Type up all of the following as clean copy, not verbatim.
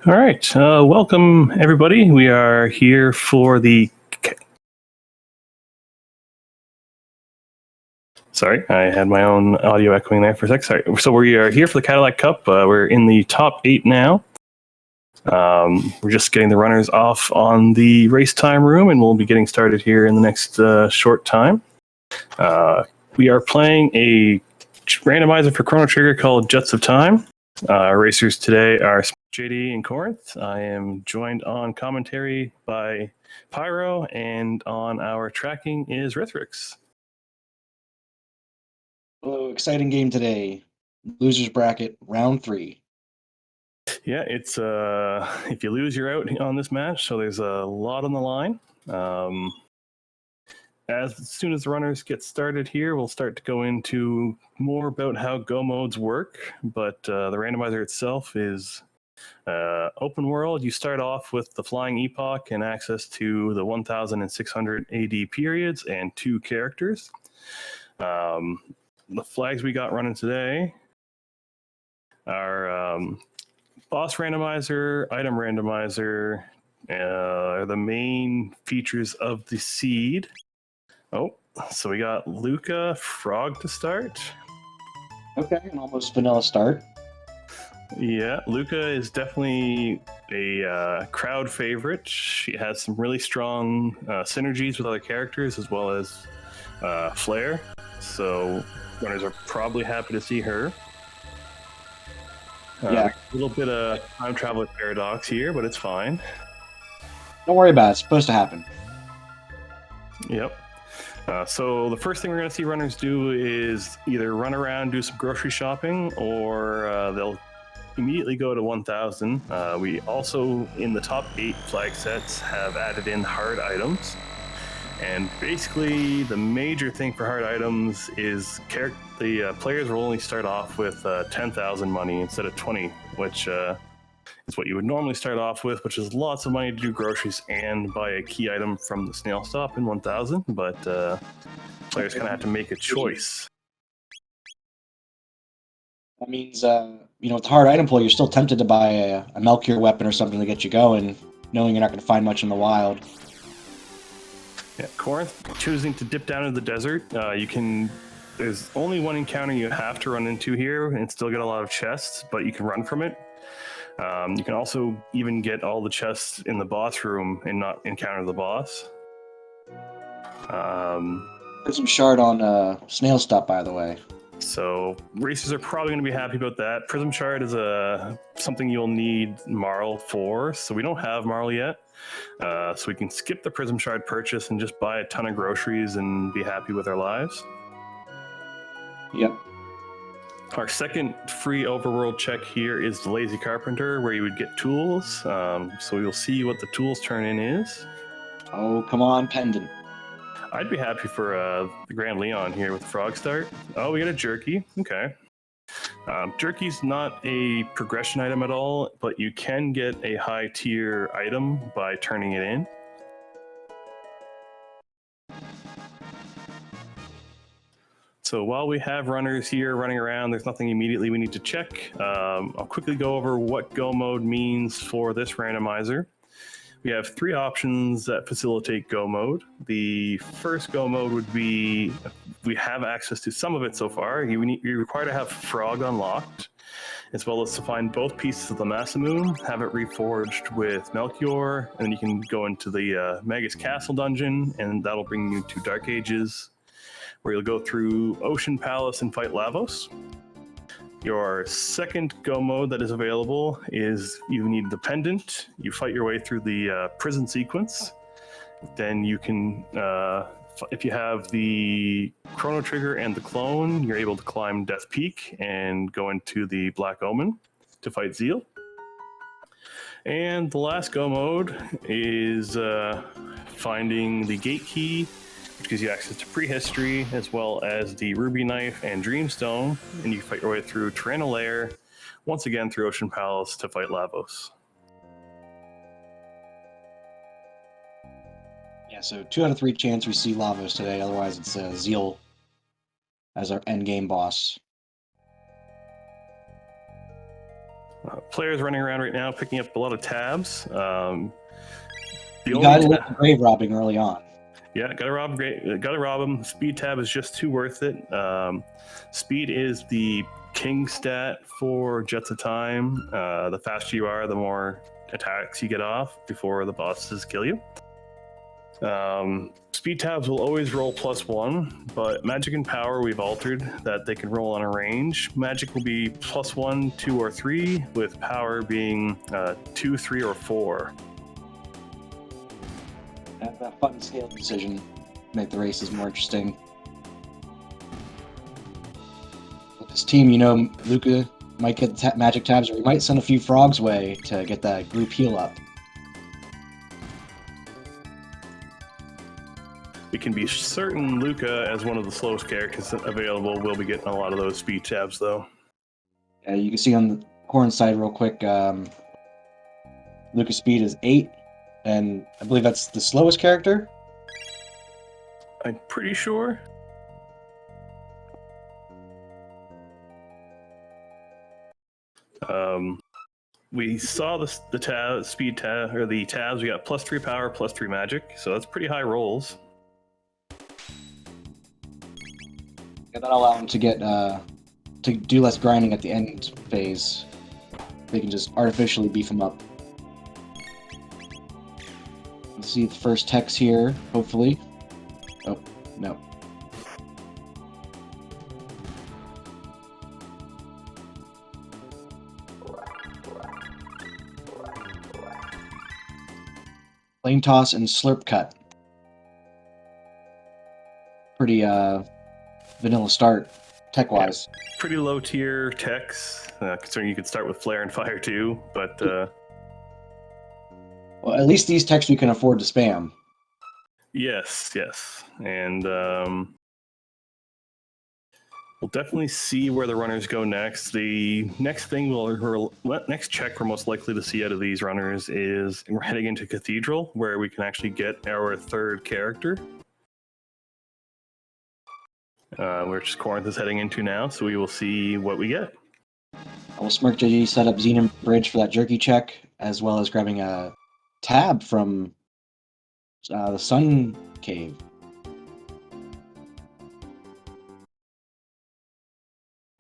All right, welcome everybody. We are here for the. Sorry, I had my own audio echoing there for a sec. Sorry. So we are here for the Cadillac Cup. We're in the top 8 now. We're just getting the runners off on the race time room, and we'll be getting started here in the next short time. We are playing a randomizer for Chrono Trigger called Jets of Time. Our racers today are smercjd and Korenth. I am joined on commentary by Pyro, and on our tracking is Rhythrix. Hello, exciting game today. Losers bracket, round 3. Yeah, it's if you lose, you're out on this match, so there's a lot on the line. As soon as the runners get started here, we'll start to go into more about how Go modes work, but the randomizer itself is open world. You start off with the Flying Epoch and access to the 1600 AD periods and 2 characters. The flags we got running today are boss randomizer, item randomizer, are the main features of the seed. Oh, so we got Luca Frog to start. Okay, an almost vanilla start. Yeah, Luca is definitely a crowd favorite. She has some really strong synergies with other characters as well as flair. So runners are probably happy to see her. Yeah. A little bit of time traveler paradox here, but it's fine. Don't worry about it. It's supposed to happen. Yep. So the first thing we're going to see runners do is either run around, do some grocery shopping, or they'll immediately go to 1000. We also, in the top 8 flag sets, have added in hard items. And basically, the major thing for hard items is the players will only start off with 10,000 money instead of 20, which is what you would normally start off with, which is lots of money to do groceries and buy a key item from the snail stop in 1000. But players kind of have to make a choice. That means, with the hard item pool, you're still tempted to buy a Melchior weapon or something to get you going, knowing you're not going to find much in the wild. Yeah, Korenth, choosing to dip down into the desert. There's only one encounter you have to run into here and still get a lot of chests, but you can run from it. You can also even get all the chests in the boss room and not encounter the boss. There's some shard on snail stop, by the way. So racers are probably going to be happy about that. Prism Shard is something you'll need Marl for, so we don't have Marl yet. So we can skip the Prism Shard purchase and just buy a ton of groceries and be happy with our lives. Yep. Our second free overworld check here is the Lazy Carpenter, where you would get tools. So we will see what the tools turn in is. Oh, come on, Pendant. I'd be happy for the Grand Leon here with the Frog start. Oh, we got a Jerky. Okay. Jerky's not a progression item at all, but you can get a high tier item by turning it in. So while we have runners here running around, there's nothing immediately we need to check. I'll quickly go over what Go mode means for this randomizer. We have 3 options that facilitate Go mode. The first Go mode would be, we have access to some of it so far. You require to have Frog unlocked, as well as to find both pieces of the Masamune, have it reforged with Melchior, and then you can go into the Magus Castle dungeon, and that'll bring you to Dark Ages, where you'll go through Ocean Palace and fight Lavos. Your second Go mode that is available is you need the Pendant. You fight your way through the prison sequence. Then you can, if you have the Chrono Trigger and the Clone, you're able to climb Death Peak and go into the Black Omen to fight Zeal. And the last Go mode is finding the Gate Key, which gives you access to prehistory, as well as the Ruby Knife and Dreamstone, and you can fight your way through Tyranno Lair, once again through Ocean Palace to fight Lavos. Yeah, so 2 out of 3 chance we see Lavos today, otherwise it's Zeal as our endgame boss. Players running around right now picking up a lot of tabs. You gotta look at grave robbing early on. Yeah, gotta rob him. Speed tab is just too worth it. Speed is the king stat for Jets of Time. The faster you are, the more attacks you get off before the bosses kill you. Speed tabs will always roll +1, but magic and power we've altered that they can roll on a range. Magic will be +1, 2, or 3, with power being 2, 3, or 4. Have that fun scale decision, make the races more interesting. With this team, you know, Luca might get the magic tabs, or he might send a few frogs away to get that group heal up. We can be certain Luca, as one of the slowest characters available, will be getting a lot of those speed tabs, though. You can see on the Korenth side real quick, Luca's speed is 8, and I believe that's the slowest character. I'm pretty sure. We saw the speed tab, or the tabs. We got +3 power, +3 magic, so that's pretty high rolls. Yeah, that'll allow him to get to do less grinding at the end phase. They can just artificially beef him up. Let's see the first text here, hopefully. Oh, no. Flame toss and slurp cut. Pretty vanilla start, tech-wise. Yeah, pretty low tier techs, considering you could start with flare and fire too, but well, at least these techs we can afford to spam. Yes, and we'll definitely see where the runners go next. The next thing next check we're most likely to see out of these runners is we're heading into Cathedral, where we can actually get our third character, which Korenth is heading into now, so we will see what we get. I will smercjd set up Xenon Bridge for that jerky check, as well as grabbing a tab from the Sun Cave.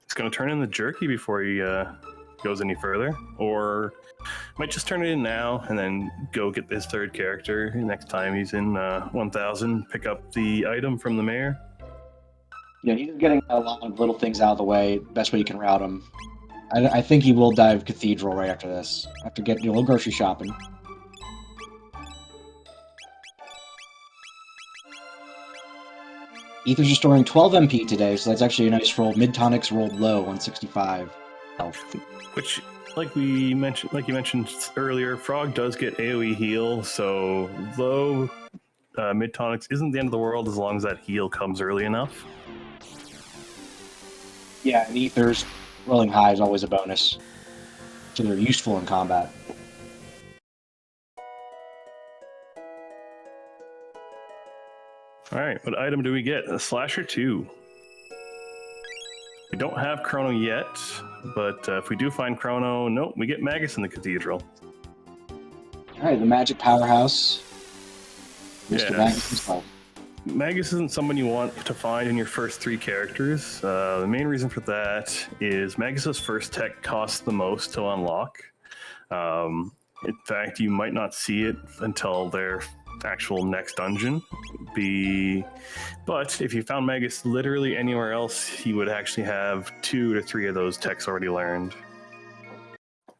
He's going to turn in the jerky before he goes any further, or might just turn it in now and then go get his third character next time he's in 1000, pick up the item from the mayor. Yeah, he's getting a lot of little things out of the way, best way you can route him. I think he will dive Cathedral right after this, after getting a little grocery shopping. Ether's restoring 12 MP today, so that's actually a nice roll. Mid-tonics rolled low, 165 health. Which, like you mentioned earlier, Frog does get AoE heal, so low mid-tonics isn't the end of the world as long as that heal comes early enough. Yeah, and Ether's rolling high is always a bonus, so they're useful in combat. All right, what item do we get? A Slasher 2. We don't have Chrono yet, but if we do find Chrono, nope, we get Magus in the Cathedral. All right, the magic powerhouse. Mr. Yeah. Magus himself. Magus isn't someone you want to find in your first 3 characters. The main reason for that is Magus's first tech costs the most to unlock. In fact, you might not see it until their actual next dungeon. But if you found Magus literally anywhere else, he would actually have 2 to 3 of those techs already learned.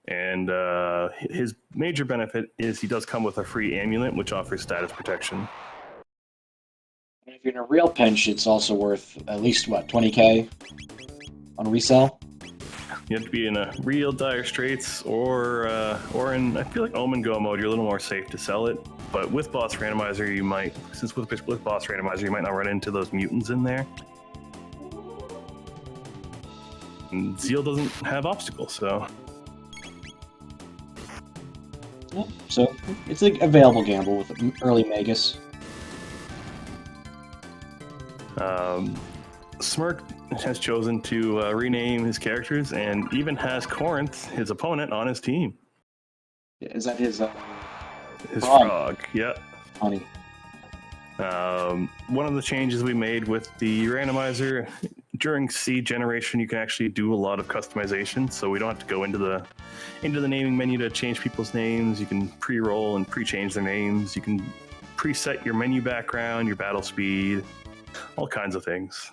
And his major benefit is he does come with a free amulet, which offers status protection. And if you're in a real pinch, it's also worth at least, what, 20k on resell? You have to be in a real dire straits, or in, I feel like Omen Go mode, you're a little more safe to sell it. But with Boss Randomizer, you might, since with Boss Randomizer, you might not run into those mutants in there. And Zeal doesn't have obstacles, so... Yeah, so it's an available gamble with early Magus. Smirk has chosen to rename his characters and even has Korenth, his opponent, on his team. Is that his frog? Yeah. Funny. One of the changes we made with the randomizer, during seed generation, you can actually do a lot of customization, so we don't have to go into the naming menu to change people's names. You can pre-roll and pre-change their names. You can preset your menu background, your battle speed, all kinds of things.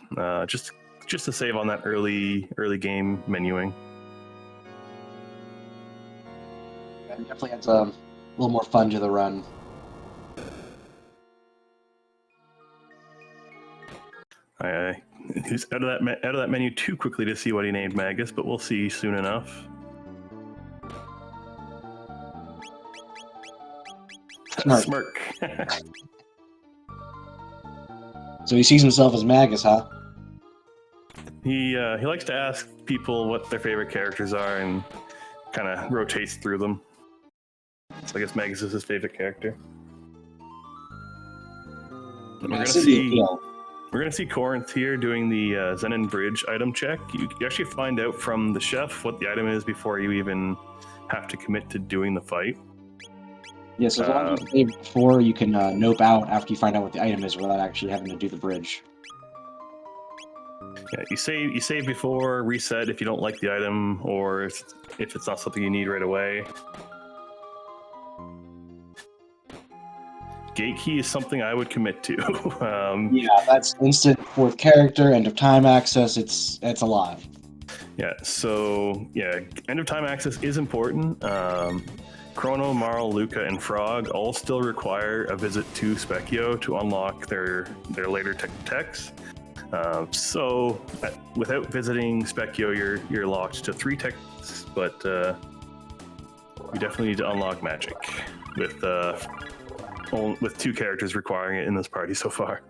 Just to save on that early game menuing. Yeah, it definitely adds a little more fun to the run. He's out of that menu too quickly to see what he named Magus, but we'll see soon enough. Smirk. So he sees himself as Magus, huh? He likes to ask people what their favorite characters are and kind of rotates through them. So I guess Magus is his favorite character. And we're gonna see Korenth here doing the Zenin Bridge item check. You actually find out from the chef what the item is before you even have to commit to doing the fight. Yes, as long as you save before, you can nope out after you find out what the item is without actually having to do the bridge. Yeah, you save before, reset if you don't like the item or if it's not something you need right away. Gate key is something I would commit to. Yeah, that's instant fourth character, end of time access. It's a lot. Yeah, so yeah, end of time access is important. Chrono, Marl, Luca, and Frog all still require a visit to Specchio to unlock their later techs. So without visiting Specchio, you're locked to 3 techs, but you definitely need to unlock magic with 2 characters requiring it in this party so far.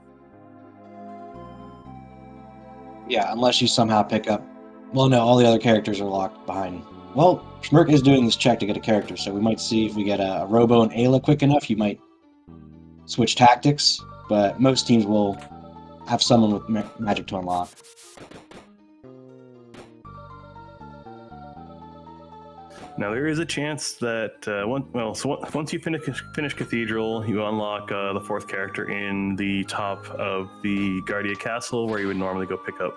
Yeah, unless you somehow pick up. Well, no, all the other characters are locked behind. Well, Schmirk is doing this check to get a character, so we might see if we get a Robo and Ayla quick enough. You might switch tactics, but most teams will have someone with magic to unlock. Now there is a chance that once you finish Cathedral, you unlock the 4th character in the top of the Guardia Castle, where you would normally go pick up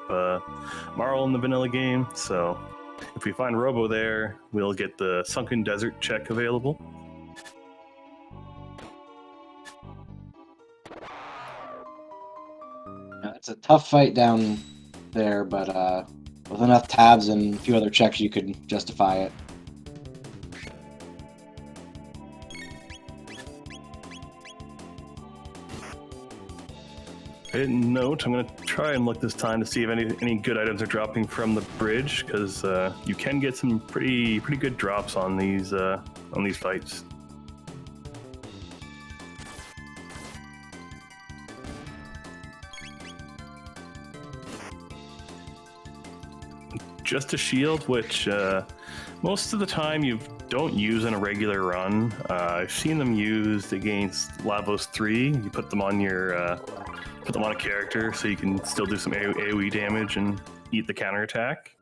Marl in the vanilla game. So if we find Robo there, we'll get the Sunken Desert check available. It's a tough fight down there, but with enough tabs and a few other checks, you could justify it. I didn't note. I'm going to try and look this time to see if any good items are dropping from the bridge, because you can get some pretty good drops on these fights. Just a shield, which most of the time you don't use in a regular run. I've seen them used against Lavos 3. You put them on a character so you can still do some AoE damage and eat the counterattack.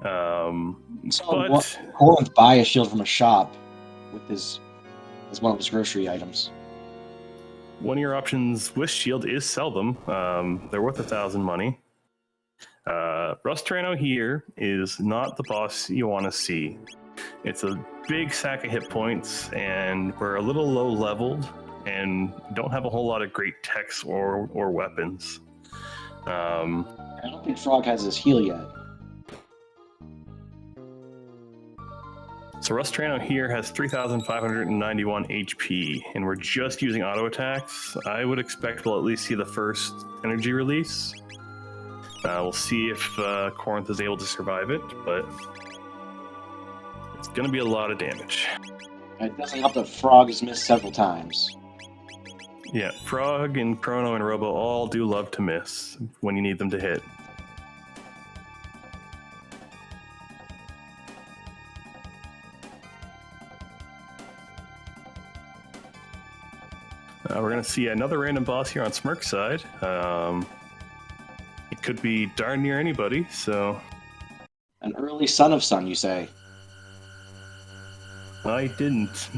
Korenth buy a shield from a shop with as one of his grocery items. One of your options with shield is sell them. They're worth 1,000 money. Rust Chrono here is not the boss you want to see. It's a big sack of hit points, and we're a little low leveled and don't have a whole lot of great techs or weapons. I don't think Frog has his heal yet. So Rust Chrono here has 3,591 HP, and we're just using auto attacks. I would expect we'll at least see the first energy release. We'll see if Korenth is able to survive it, but it's going to be a lot of damage. It doesn't help that Frog has missed several times. Yeah, Frog and Chrono and Robo all do love to miss when you need them to hit. We're going to see another random boss here on Smirk's side. could be darn near anybody, so... An early son of sun, you say? I didn't,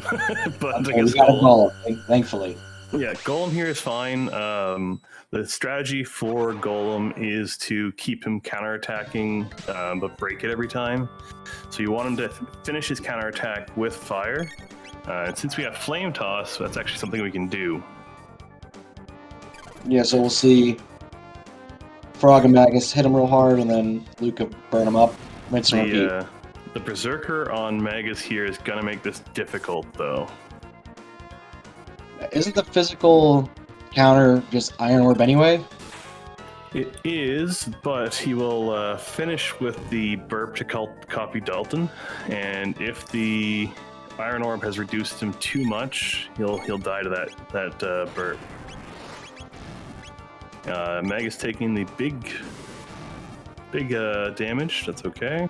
but Okay, I guess we got a Golem. Golem, thankfully. Yeah, Golem here is fine. The strategy for Golem is to keep him counterattacking, but break it every time. So you want him to finish his counterattack with fire. And since we have Flame Toss, that's actually something we can do. Yeah, so we'll see Frog and Magus hit him real hard, and then Luca burn him up. Rinse and repeat. The Berserker on Magus here is going to make this difficult, though. Isn't the physical counter just Iron Orb anyway? It is, but he will finish with the burp to copy Dalton, and if the Iron Orb has reduced him too much, he'll die to that burp. Magus taking the big damage. That's okay.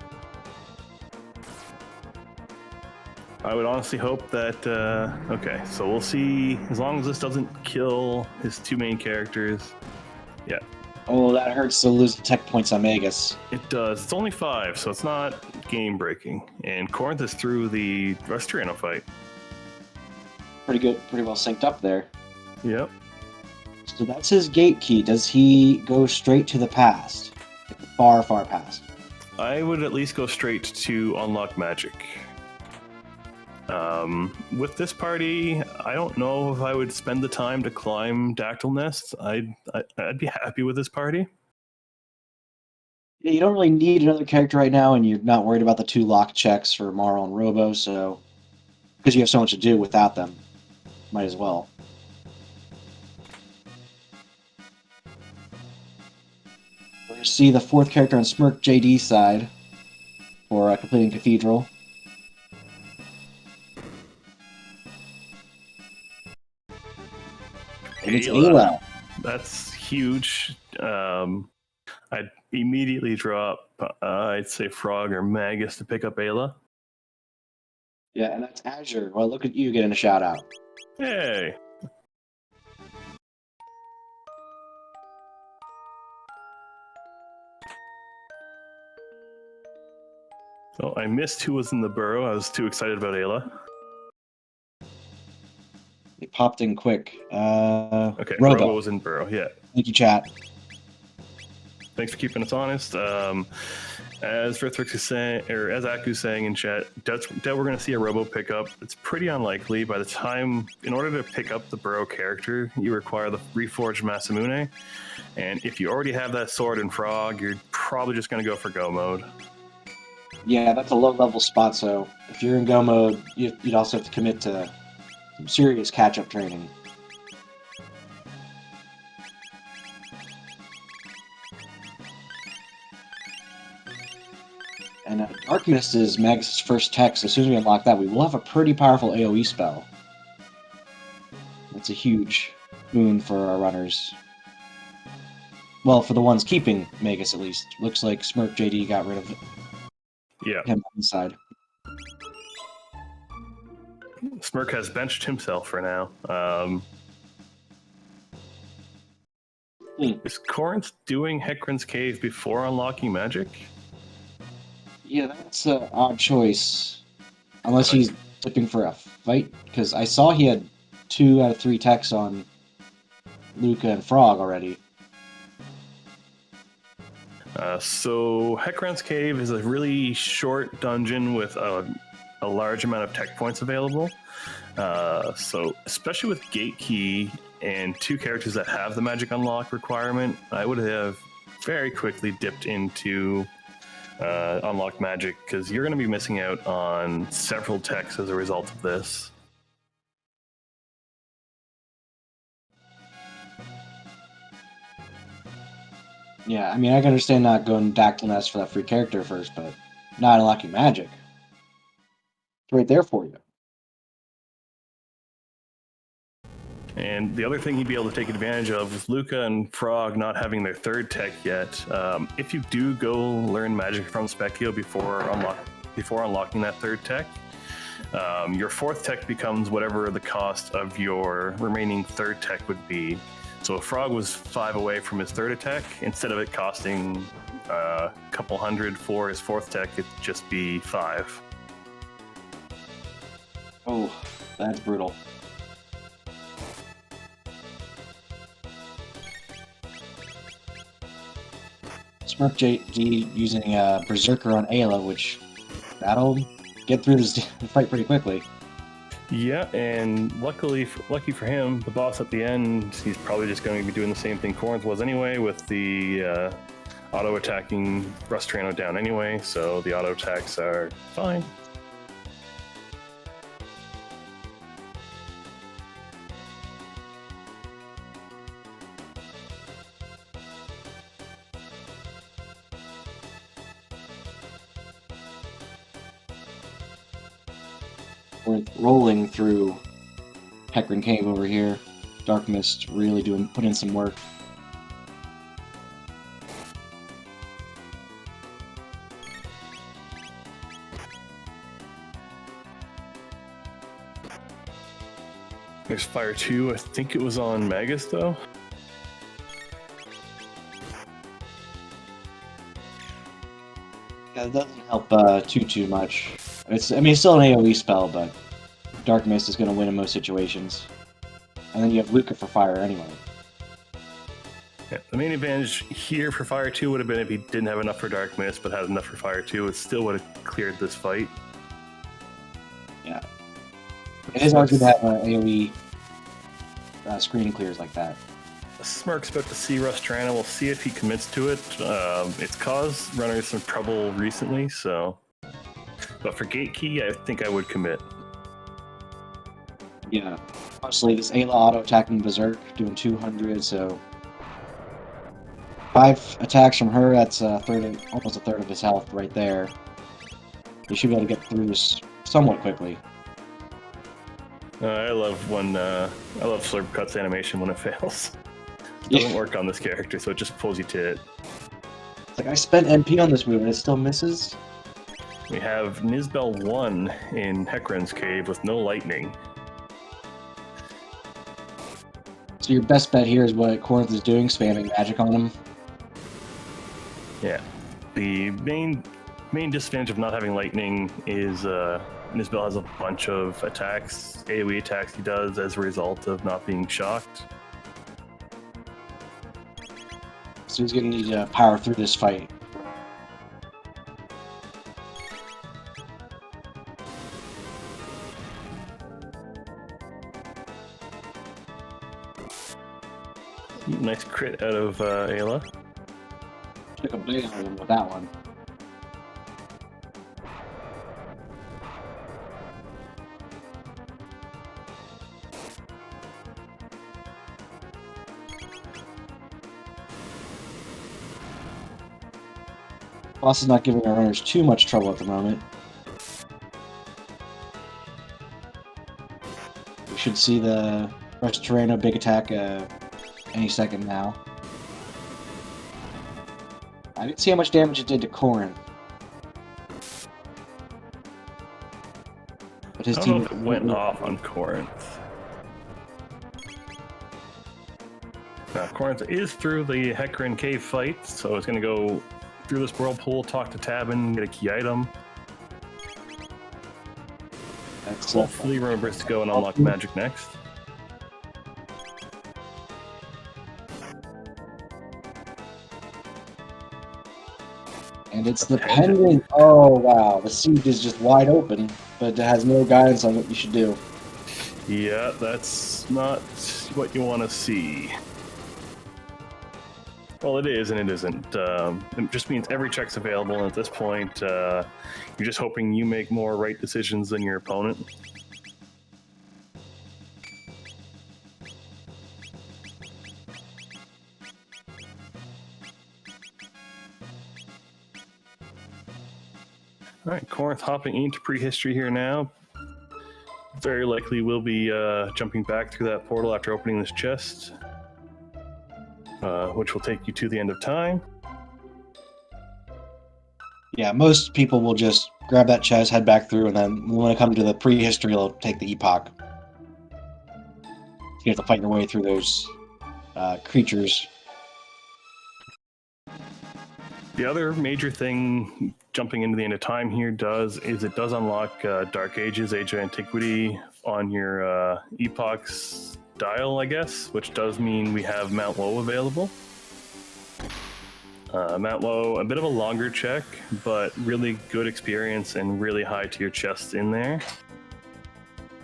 I would honestly hope that... okay, so we'll see. As long as this doesn't kill his two main characters. Yeah. Oh, that hurts to lose the tech points on Magus. It does. It's only 5, so it's not game-breaking. And Korenth is through the Restaurano fight. Pretty good. Pretty well synced up there. Yep. So that's his gate key. Does he go straight to the past? Far, far past. I would at least go straight to unlock magic. With this party, I don't know if I would spend the time to climb Dactyl Nests. I'd be happy with this party. Yeah, you don't really need another character right now, and you're not worried about the 2 lock checks for Marl and Robo, so... Because you have so much to do without them. Might as well. We're going to see the 4th character on smercjd side for completing Cathedral. And it's Ayla. That's huge. I'd immediately drop, I'd say Frog or Magus to pick up Ayla. Yeah, and that's Azure. Well, look at you getting a shout out. Hey! So I missed who was in the burrow. I was too excited about Ayla. It popped in quick. Okay, Robo was in burrow, yeah. Thank you, chat. Thanks for keeping us honest. As Rithwix is saying, or as Aku's saying in chat, that we're going to see a Robo pickup. It's pretty unlikely. By the time, in order to pick up the burrow character, you require the reforged Masamune. And if you already have that sword and Frog, you're probably just going to go for go mode. Yeah, that's a low-level spot, so if you're in go mode, you'd also have to commit to some serious catch-up training. And Dark Mist is Magus' first tech, so as soon as we unlock that, we will have a pretty powerful AoE spell. That's a huge boon for our runners. Well, for the ones keeping Magus, at least. Looks like smercjd got rid of him on the side. Smirk has benched himself for now. Is Korenth doing Hecarim's Cave before unlocking magic? Yeah, that's an odd choice. Unless he's tipping for a fight, because I saw he had 2 out of 3 techs on Luca and Frog already. So Hecarim's Cave is a really short dungeon with a large amount of tech points available. So especially with Gate Key and 2 characters that have the magic unlock requirement, I would have very quickly dipped into unlock magic, because you're going to be missing out on several techs as a result of this. Yeah, I mean, I can understand not going Dactyl Nest for that free character first, but not unlocking magic. It's right there for you. And the other thing you'd be able to take advantage of with Luca and Frog not having their 3rd tech yet, if you do go learn magic from Specchio before unlocking that 3rd tech, your 4th tech becomes whatever the cost of your remaining 3rd tech would be. So a frog was 5 away from his third attack. Instead of it costing a couple hundred for his fourth attack, it'd just be 5. Oh, that's brutal. smercjd using Berserker on Ayla, which that'll get through this fight pretty quickly. Yeah, and lucky for him, the boss at the end, he's probably just going to be doing the same thing Korenth was anyway, with the auto-attacking Rust Tyranno down anyway, so the auto-attacks are fine. We're rolling through Hecarim Cave over here. Dark Mist really put in some work. There's Fire 2, I think it was on Magus though. Yeah, it doesn't help too much. It's still an AoE spell, but Dark Mist is going to win in most situations. And then you have Luca for fire anyway. Yeah, the main advantage here for Fire 2 would have been if he didn't have enough for Dark Mist, but had enough for Fire 2, it still would have cleared this fight. Yeah. It is always good to have an AoE screen clears like that. Smirk's about to see Rust Tyranno. We'll see if he commits to it. It's caused runners some trouble recently, so... But for Gate Key, I think I would commit. Yeah. Honestly, this Ayla auto-attacking Berserk, doing 200, so... 5 attacks from her, that's almost a third of his health right there. You should be able to get through this somewhat quickly. I love Slurp Cut's animation when it fails. It doesn't work on this character, so it just pulls you to it. It's like, I spent MP on this move and it still misses? We have Nizbel 1 in Hecarim's Cave with no lightning. So your best bet here is what Korenth is doing, spamming magic on him? Yeah. The main disadvantage of not having lightning is Nizbel has a bunch of attacks, AoE attacks he does as a result of not being shocked. So he's going to need to power through this fight. Nice crit out of Ayla. Took a bait on him with that one. Boss is not giving our runners too much trouble at the moment. We should see the Rust Tyranno big attack any second now. I didn't see how much damage it did to Korenth. But his I don't know if it went off on Korenth. Now, Korenth is through the Hecarim Cave fight, so it's going to go through this whirlpool, talk to Tabin, get a key item. Hopefully remembers to go and unlock magic next. And it's the pendant. Oh wow, the seed is just wide open, but it has no guidance on what you should do. Yeah, that's not what you want to see. Well, it is and it isn't. It just means every check's available, and at this point, you're just hoping you make more right decisions than your opponent. Alright, Korenth hopping into prehistory here now. Very likely will be jumping back through that portal after opening this chest. Which will take you to the end of time. Yeah, most people will just grab that chest, head back through, and then when it comes to the prehistory, they'll take the epoch. You have to fight your way through those creatures. The other major thing jumping into the end of time here is it does unlock Dark Ages, Age of Antiquity on your Epoch's dial, I guess, which does mean we have Mount Low available. Mount Low, a bit of a longer check, but really good experience and really high tier chests in there.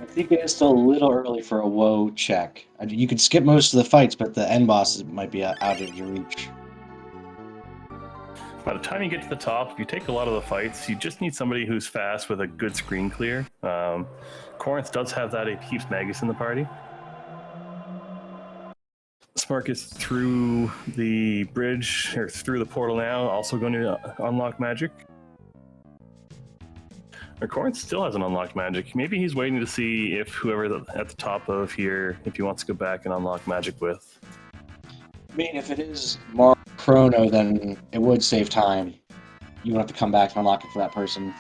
I think it is still a little early for a woe check. You could skip most of the fights, but the end boss might be out of your reach. By the time you get to the top, if you take a lot of the fights, you just need somebody who's fast with a good screen clear. Korenth does have that. It keeps Magus in the party. Spark is through the bridge, or through the portal now, also going to unlock magic. Or Korenth still hasn't unlocked magic. Maybe he's waiting to see if whoever at the top of here, if he wants to go back and unlock magic with. I mean, if it is Chrono, then it would save time. You won't have to come back and unlock it for that person.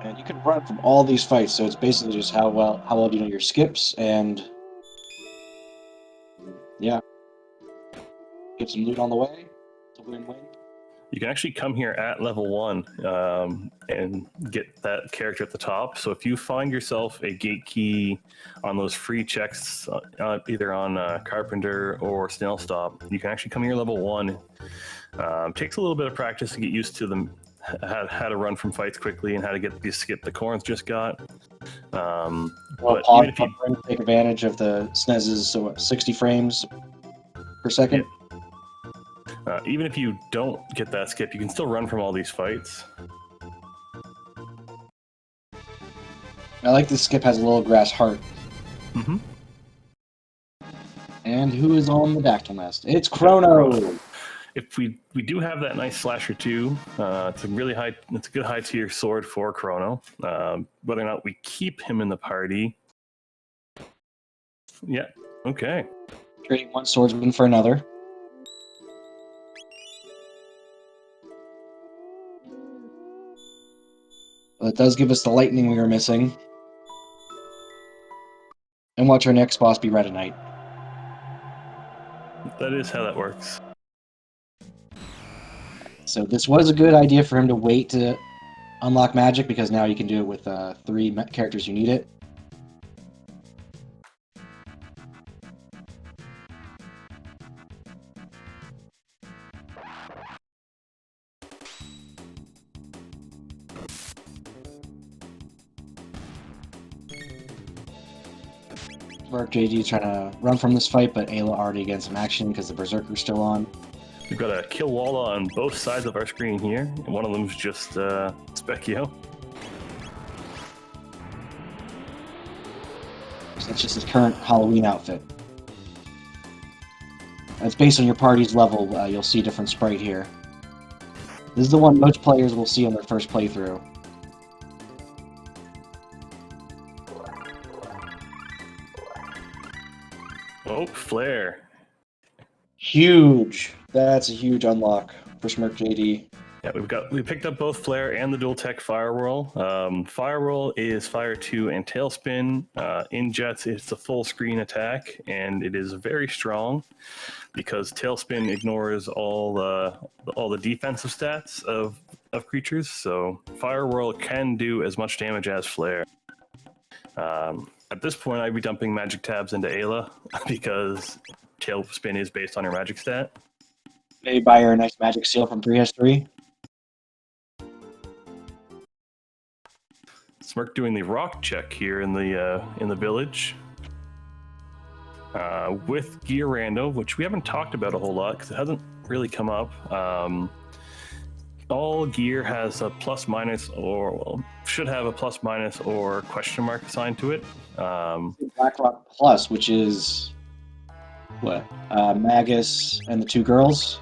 And you can run from all these fights, so it's basically just how well do you know your skips, and yeah, get some loot on the way. It's a win-win. You can actually come here at level 1 and get that character at the top. So if you find yourself a gate key on those free checks, either on Carpenter or Snail Stop, you can actually come here level 1. Takes a little bit of practice to get used to them, how to run from fights quickly and how to get the skip the Korenth just got. But even if you take advantage of the SNES's 60 frames per second. Yeah. Even if you don't get that skip, you can still run from all these fights. I like this skip has a little grass heart. Mm-hmm. And who is on the dactyl nest? It's Chrono! If we do have that nice slasher too, it's a good high tier sword for Chrono. Whether or not we keep him in the party, yeah, okay. Trading one swordsman for another. Well, it does give us the lightning we were missing. And watch our next boss be Red Knight. That is how that works. So this was a good idea for him to wait to unlock magic, because now you can do it with 3 characters you need it. smercjd trying to run from this fight, but Ayla already getting some action because the Berserker's still on. We've got a kill wall on both sides of our screen here, and one of them is just Specchio. So that's just his current Halloween outfit. It's based on your party's level. You'll see a different sprite here. This is the one most players will see on their first playthrough. Oh, Flare. Huge. That's a huge unlock for smercjd. Yeah, we picked up both Flare and the dual tech Firewhirl. Firewhirl is Fire 2 and Tailspin. In Jets, it's a full screen attack, and it is very strong because Tailspin ignores all the defensive stats of creatures. So Firewhirl can do as much damage as Flare. At this point, I'd be dumping magic tabs into Ayla because Tailspin is based on her magic stat. Maybe buy her a nice magic seal from 3S3. Smirk doing the rock check here in the village with Gear Rando, which we haven't talked about a whole lot because it hasn't really come up. All gear has a plus minus, or should have a plus minus or question mark assigned to it. Blackrock Plus, which is what? Magus and the 2 girls,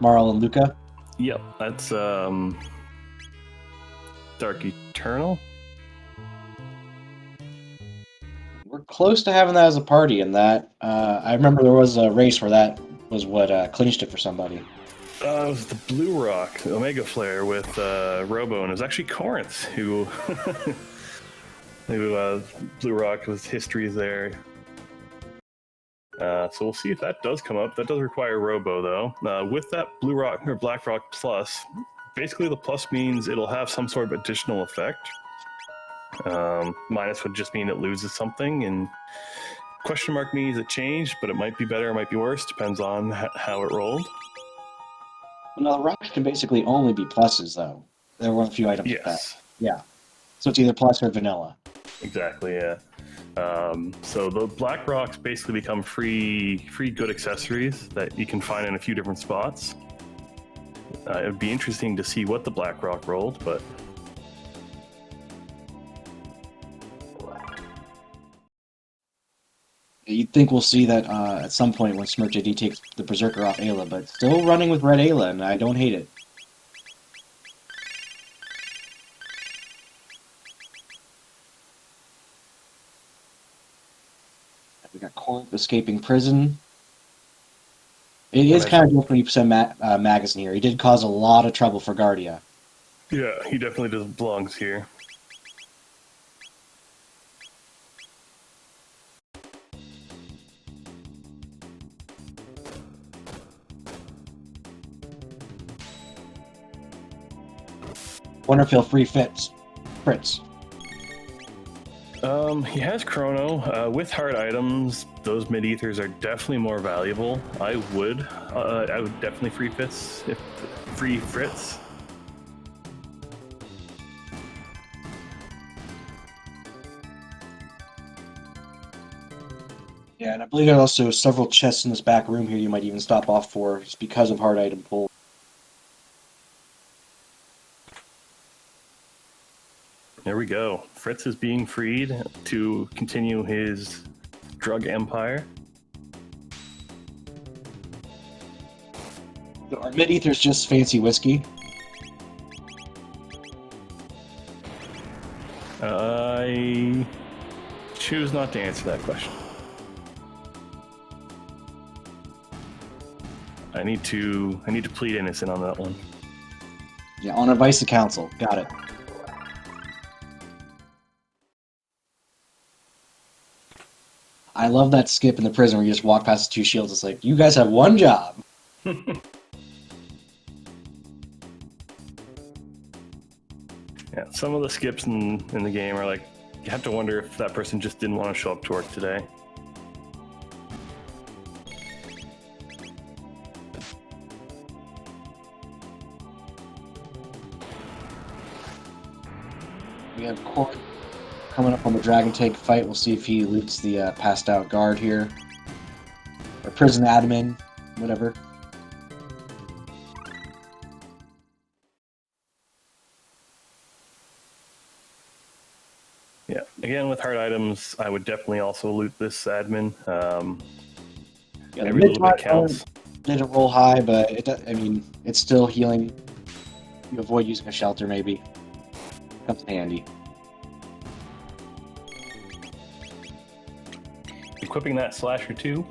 Marl and Luca. Yep, that's Dark Eternal. We're close to having that as a party, and that I remember there was a race where that was what clinched it for somebody. It was the Blue Rock, the Omega Flare with Robo, and it was actually Korenth who Blue Rock was history there. So we'll see if that does come up. That does require Robo, though. With that Blue Rock or Black Rock Plus, basically the plus means it'll have some sort of additional effect. Minus would just mean it loses something, and question mark means it changed, but it might be better, it might be worse, depends on how it rolled. Well, the rocks can basically only be pluses, though. There were a few items with that. Yes, Yeah. So it's either plus or vanilla. exactly. Yeah. So the Black Rocks basically become free good accessories that you can find in a few different spots. It would be interesting to see what the Black Rock rolled, but You'd think we'll see that at some point when smercjd takes the Berserker off Ayla, but still running with red Ayla, and I don't hate it. We got Korenth escaping prison. It is kind of doing 20% magazine here. He did cause a lot of trouble for Guardia. yeah, he definitely does belongs here. Wonderful free fits. Fritz. He has Chrono. With hard items, those mid-ethers are definitely more valuable. I would definitely free Fritz. Yeah, and I believe there are also several chests in this back room here you might even stop off for, just because of hard item pull. There we go. Fritz is being freed to continue his drug empire. Are mid-ethers just fancy whiskey? I choose not to answer that question. I need to plead innocent on that one. Yeah, on advice of counsel. Got it. I love that skip in the prison where you just walk past the two shields. It's like, you guys have one job. Yeah, some of the skips in the game are like, you have to wonder if that person just didn't want to show up to work today. We have Korenth coming up on the Dragon Tank fight. We'll see if he loots the passed out guard here. Or prison admin, whatever. Yeah, again, with hard items, I would definitely also loot this admin. Yeah, Every little bit counts. Didn't roll high, but I mean, it's still healing. You avoid using a shelter, maybe. Comes in handy. Equipping that slasher too.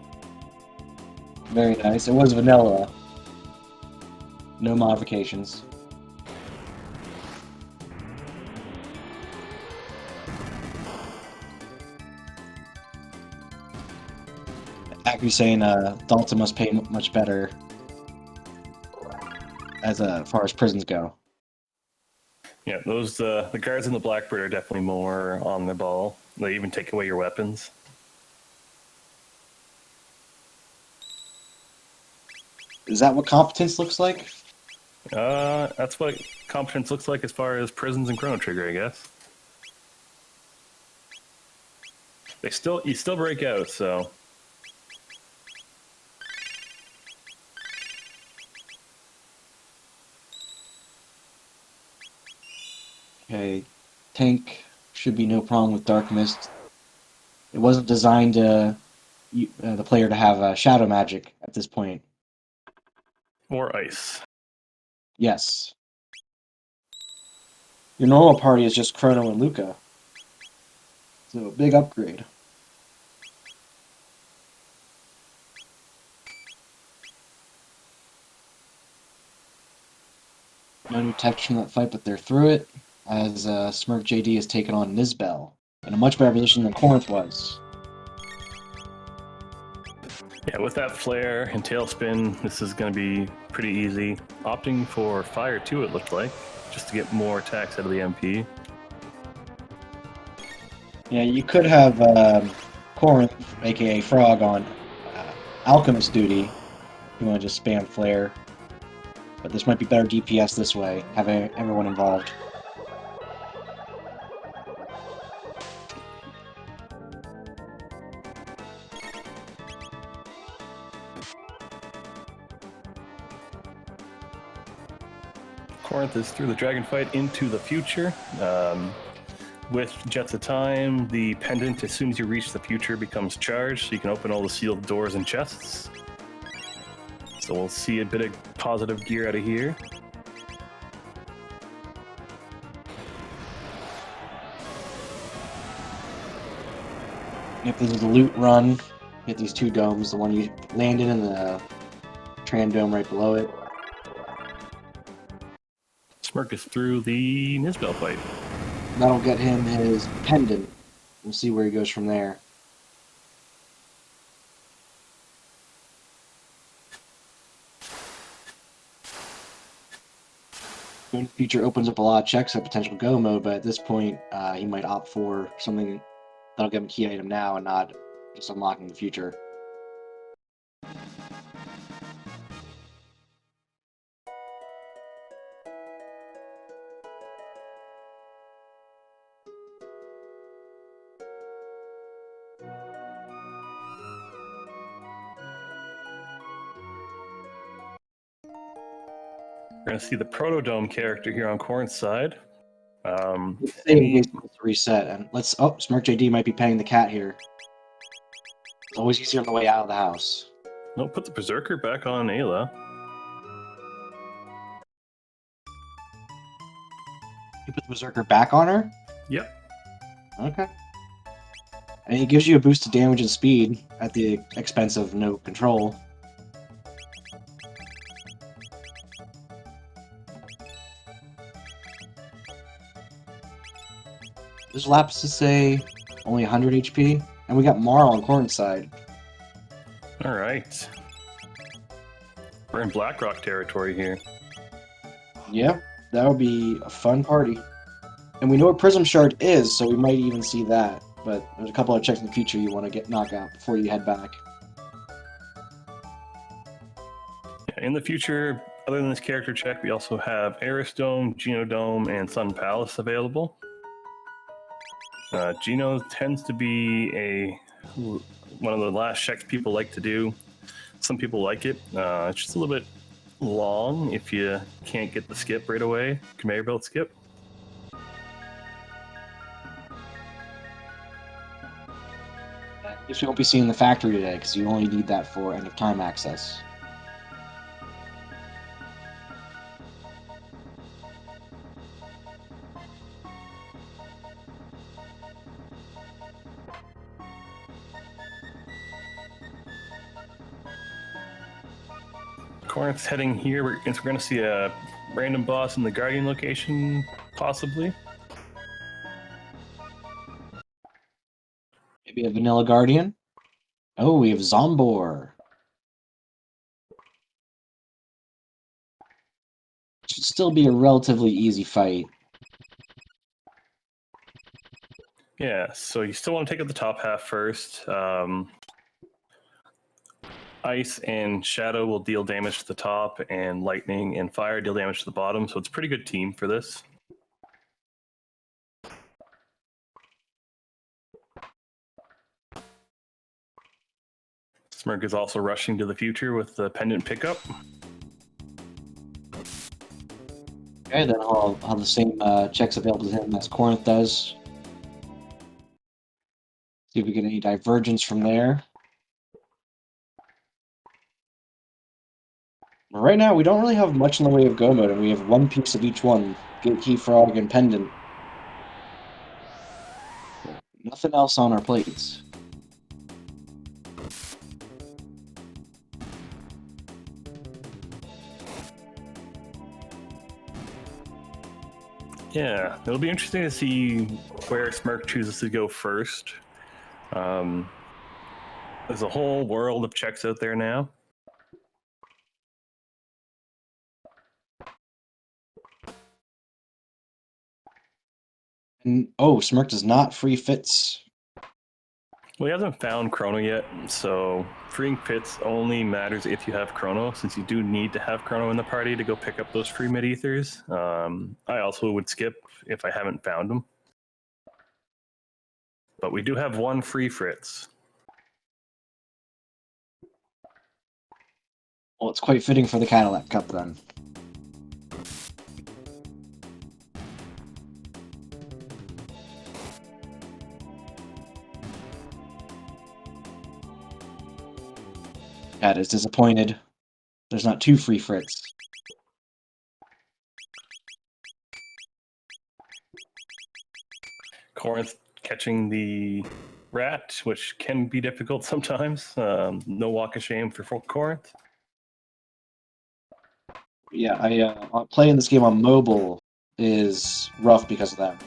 Very nice. It was vanilla. No modifications. Actually saying Dalton must pay much better as far as prisons go. Yeah, those the guards in the Blackbird are definitely more on the ball. They even take away your weapons. Is that what competence looks like? That's what competence looks like as far as prisons and Chrono Trigger, I guess. You still break out, so. Okay, tank should be no problem with Dark Mist. It wasn't designed to the player to have shadow magic at this point. Or ice. Yes. Your normal party is just Chrono and Luca. So, big upgrade. No new text from that fight, but they're through it, as smercjd has taken on Nizbel, in a much better position than Korenth was. Yeah, with that flare and tailspin, this is going to be pretty easy. Opting for fire 2, it looked like, just to get more attacks out of the MP. Yeah, you could have Korenth, aka Frog, on Alchemist duty if you want to just spam flare. But this might be better DPS this way, having everyone involved. Korenth is through the dragon fight into the future. With Jets of Time, the pendant, as soon as you reach the future, becomes charged, so you can open all the sealed doors and chests. So we'll see a bit of positive gear out of here. If this is a loot run, hit these 2 domes, the one you landed in the Tran dome right below it. Smirk is through the Nisbel fight. That'll get him his pendant. We'll see where he goes from there. Future opens up a lot of checks at potential go mode, but at this point, he might opt for something that'll give him a key item now and not just unlocking the future. We're going to see the Protodome character here on Korenth's side. It's reset, and let's. Oh, smercjd might be petting the cat here. It's always easier on the way out of the house. No, put the Berserker back on Ayla. You put the Berserker back on her? Yep. Okay. And it gives you a boost to damage and speed at the expense of no control. Does Lapis say only 100 HP? And we got Marl on Korenth's side. All right. We're in Blackrock territory here. Yeah, that would be a fun party. And we know what Prism Shard is, so we might even see that. But there's a couple of checks in the future you want to get knocked out before you head back. In the future, other than this character check, we also have Eris Dome, Genodome, and Sun Palace available. Geno tends to be one of the last checks people like to do. Some people like it. It's just a little bit long if you can't get the skip right away, conveyor belt skip. Guess we won't be seeing the factory today because you only need that for end of time access. Korenth's heading here. We're going to see a random boss in the Guardian location, possibly. Maybe a Vanilla Guardian? Oh, we have Zombor. Should still be a relatively easy fight. Yeah, so you still want to take out the top half first. Ice and Shadow will deal damage to the top, and Lightning and Fire deal damage to the bottom, so it's a pretty good team for this. Smirk is also rushing to the future with the pendant pickup. Okay, then I'll have the same checks available to him as Korenth does. See if we get any divergence from there. Right now, we don't really have much in the way of go mode, and we have one piece of each one. Key Frog and Pendant. Nothing else on our plates. Yeah, it'll be interesting to see where Smirk chooses to go first. There's a whole world of checks out there now. And, oh, Smirk does not free fits. Well, he hasn't found Chrono yet, so freeing fits only matters if you have Chrono, since you do need to have Chrono in the party to go pick up those free mid-ethers. I also would skip if I haven't found them. But we do have one free Fritz. Well, it's quite fitting for the Cadillac Cup then. Cat is disappointed. There's not two free Fritz. Korenth catching the rat, which can be difficult sometimes. No walk of shame for Korenth. Yeah, playing this game on mobile is rough because of that.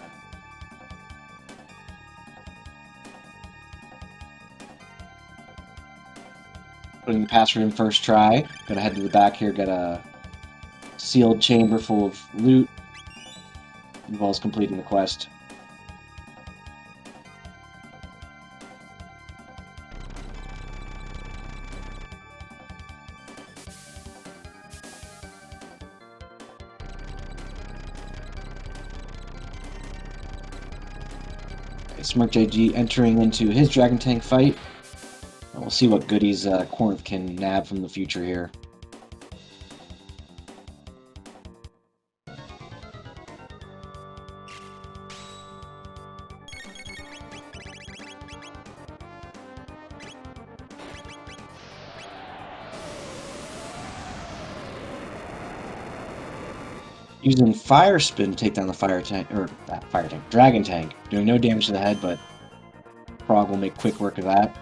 Putting the password in first try. Gotta head to the back here, get a sealed chamber full of loot, as well as completing the quest. smercjd entering into his Dragon Tank fight. And we'll see what goodies Korenth can nab from the future here. Using Fire Spin to take down the fire tank, or that fire tank, Dragon Tank, doing no damage to the head, but Prog will make quick work of that.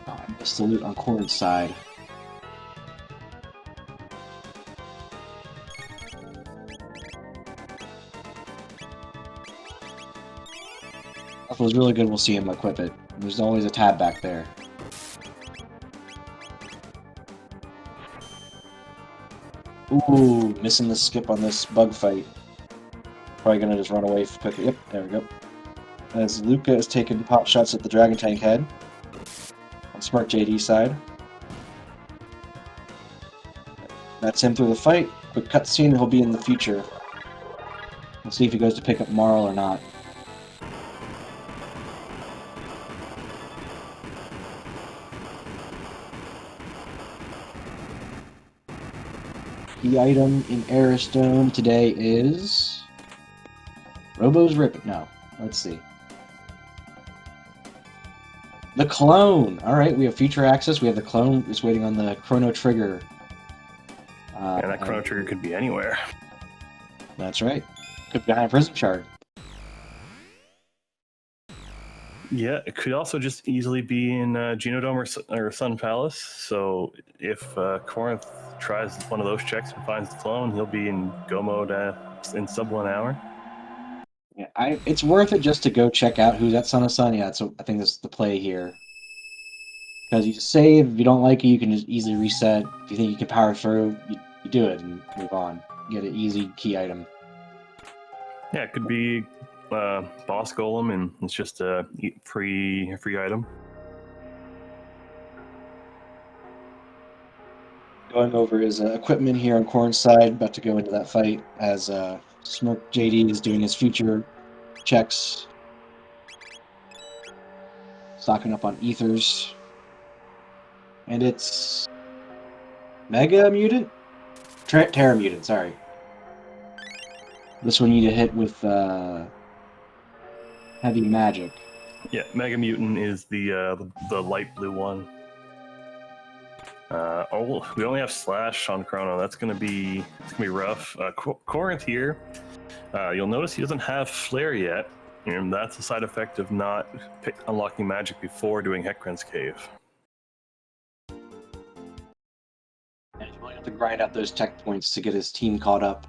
Oh, I missed the loot on Korenth's side. That was really good. We'll see him equip it. There's always a tab back there. Ooh, missing the skip on this bug fight. Probably gonna just run away quickly. Yep, there we go. As Luca is taking pot shots at the Dragon Tank head on smercjd's side. That's him through the fight. Quick cutscene, he'll be in the future. We'll see if he goes to pick up Marl or not. The item in Aristome today is Robo's Rip. No, let's see. The clone. All right, we have future access. We have the clone just waiting on the Chrono trigger. And that Chrono trigger could be anywhere. That's right. Could be behind a prison shard. Yeah, it could also just easily be in Genodome or Sun Palace. So if Korenth tries one of those checks and finds the clone, he'll be in go mode in sub 1 hour. Yeah, it's worth it just to go check out who's at Son of Sun. Yeah, so I think that's the play here. Because you save, if you don't like it, you can just easily reset. If you think you can power through, you do it and move on. Get an easy key item. Yeah, it could be boss golem, and it's just a free item. Going over his equipment here on Korenth's side, about to go into that fight as smercjd is doing his future checks. Stocking up on ethers. And it's Mega Mutant? Terra Mutant, sorry. This one you need to hit with Heavy Magic. Yeah, Mega Mutant is the light blue one. We only have Slash on Chrono. That's gonna be rough. Korenth here. You'll notice he doesn't have Flare yet, and that's a side effect of not unlocking magic before doing Heckren's Cave. And he's really have to grind out those tech points to get his team caught up.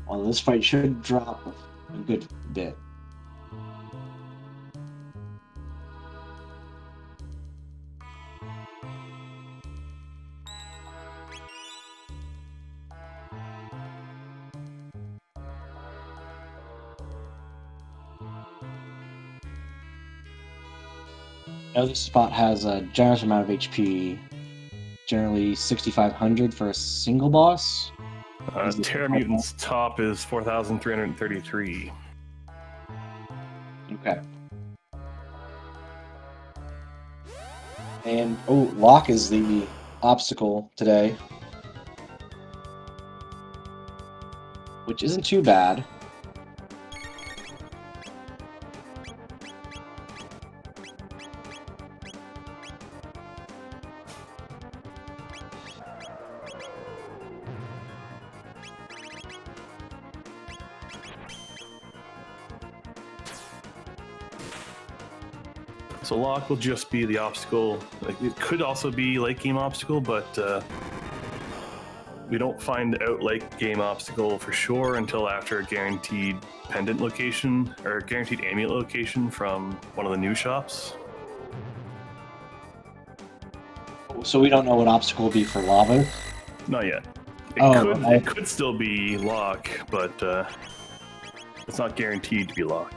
Although this fight should drop a good bit. know this spot has a generous amount of HP, generally 6,500 for a single boss. Terra Mutant's top is 4,333. Okay. And, oh, Lock is the obstacle today. Which isn't too bad. So lock will just be the obstacle. Like, it could also be late game obstacle, but we don't find out late game obstacle for sure until after a guaranteed pendant location or guaranteed amulet location from one of the new shops. So we don't know what obstacle will be for lava? Not yet. It could still be lock, but it's not guaranteed to be lock.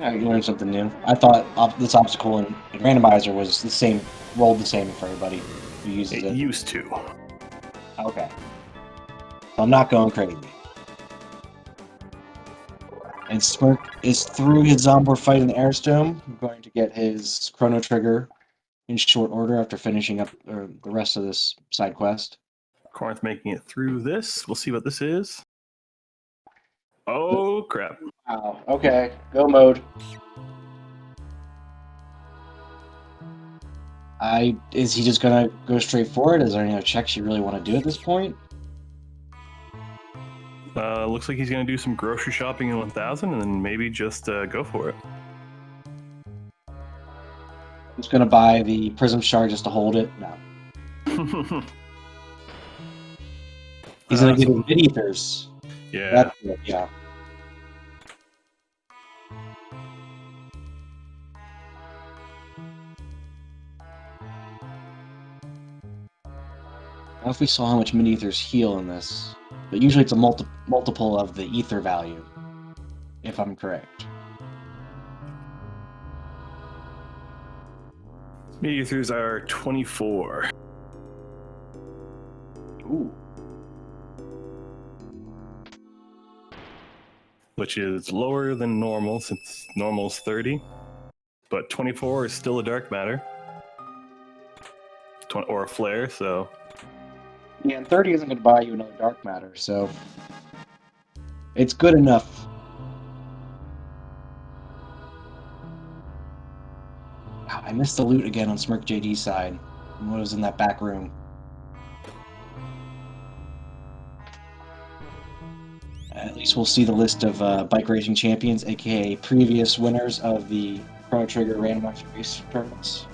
I learned something new. I thought this obstacle in randomizer was the same, rolled the same for everybody who uses it. It used to. Okay. So I'm not going crazy. And Smirk is through his Zombor fight in the Airstone. I'm going to get his Chrono Trigger in short order after finishing up the rest of this side quest. Korenth making it through this. We'll see what this is. Oh, crap. Wow. Okay. Go mode. Is he just gonna go straight for it? Is there any other checks you really want to do at this point? Looks like he's going to do some grocery shopping in 1000 and then maybe just go for it. I'm just gonna buy the Prism Shard just to hold it. No. He's gonna get his mid-ethers. Yeah. That's it, yeah. I don't know if we saw how much mid-ethers heal in this, but usually it's a multiple of the ether value, if I'm correct. Mid-ethers are 24. Ooh. Which is lower than normal since normal's 30. But 24 is still a dark matter. Or a flare, so... Yeah, and 30 isn't going to buy you another dark matter, so... It's good enough. Wow, I missed the loot again on smercjd's side. What was in that back room? At least we'll see the list of bike racing champions, aka previous winners of the Chrono Trigger randomized race tournaments.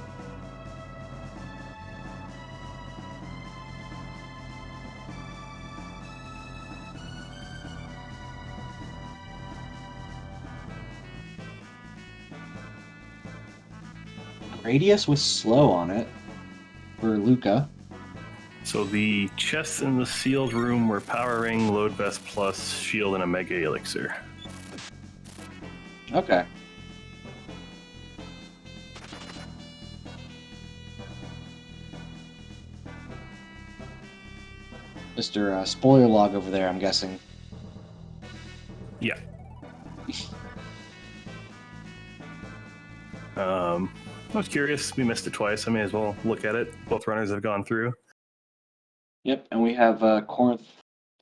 Radius was slow on it for Luca. So the chests in the sealed room were Power Ring, Load Vest Plus, Shield, and a Mega Elixir. Okay. Mr. Spoiler Log over there, I'm guessing. Yeah. I was curious. We missed it twice. I may as well look at it. Both runners have gone through. Yep, and we have Korenth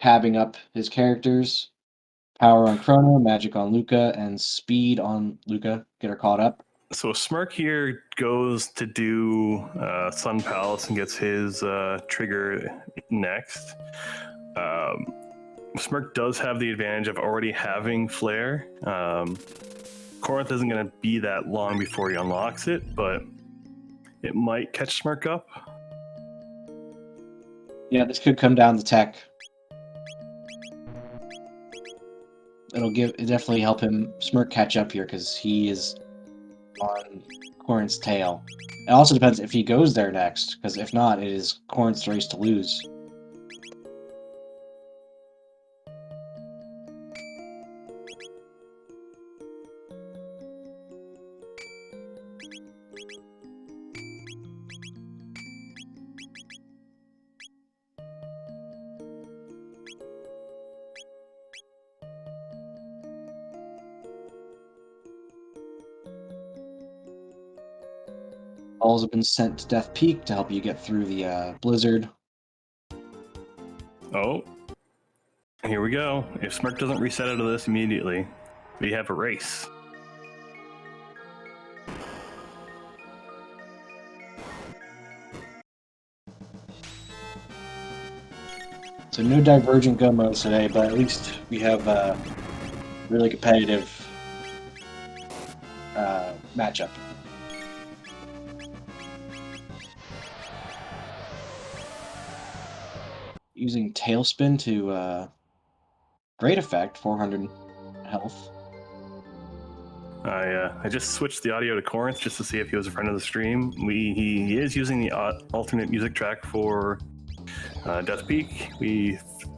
tabbing up his characters. Power on Chrono, Magic on Luca, and Speed on Luca. Get her caught up. So Smirk here goes to do Sun Palace and gets his trigger next. Smirk does have the advantage of already having Flare. Korenth isn't going to be that long before he unlocks it, but it might catch Smirk up. Yeah, this could come down to tech. It'll definitely help him Smirk catch up here because he is on Korenth's tail. It also depends if he goes there next, because if not, it is Korenth's race to lose. Balls have been sent to Death Peak to help you get through the blizzard. Oh, here we go. If Smirk doesn't reset out of this immediately, we have a race. So no divergent go modes today, but at least we have a really competitive matchup. Using Tailspin to great effect, 400 health. I just switched the audio to Korenth just to see if he was a friend of the stream. He is using the alternate music track for Death Peak.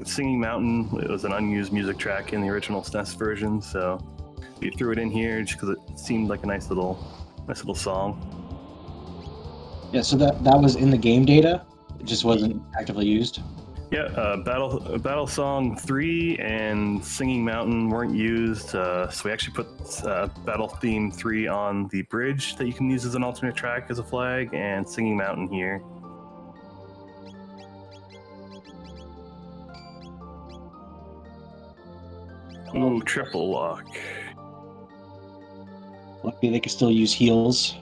Singing Mountain, it was an unused music track in the original SNES version, so we threw it in here just because it seemed like a nice little song. Yeah, so that was in the game data. It just wasn't actively used. Yeah, Battle Song 3 and Singing Mountain weren't used, so we actually put Battle Theme 3 on the bridge that you can use as an alternate track as a flag, and Singing Mountain here. Ooh, triple lock. Luckily, they can still use heals.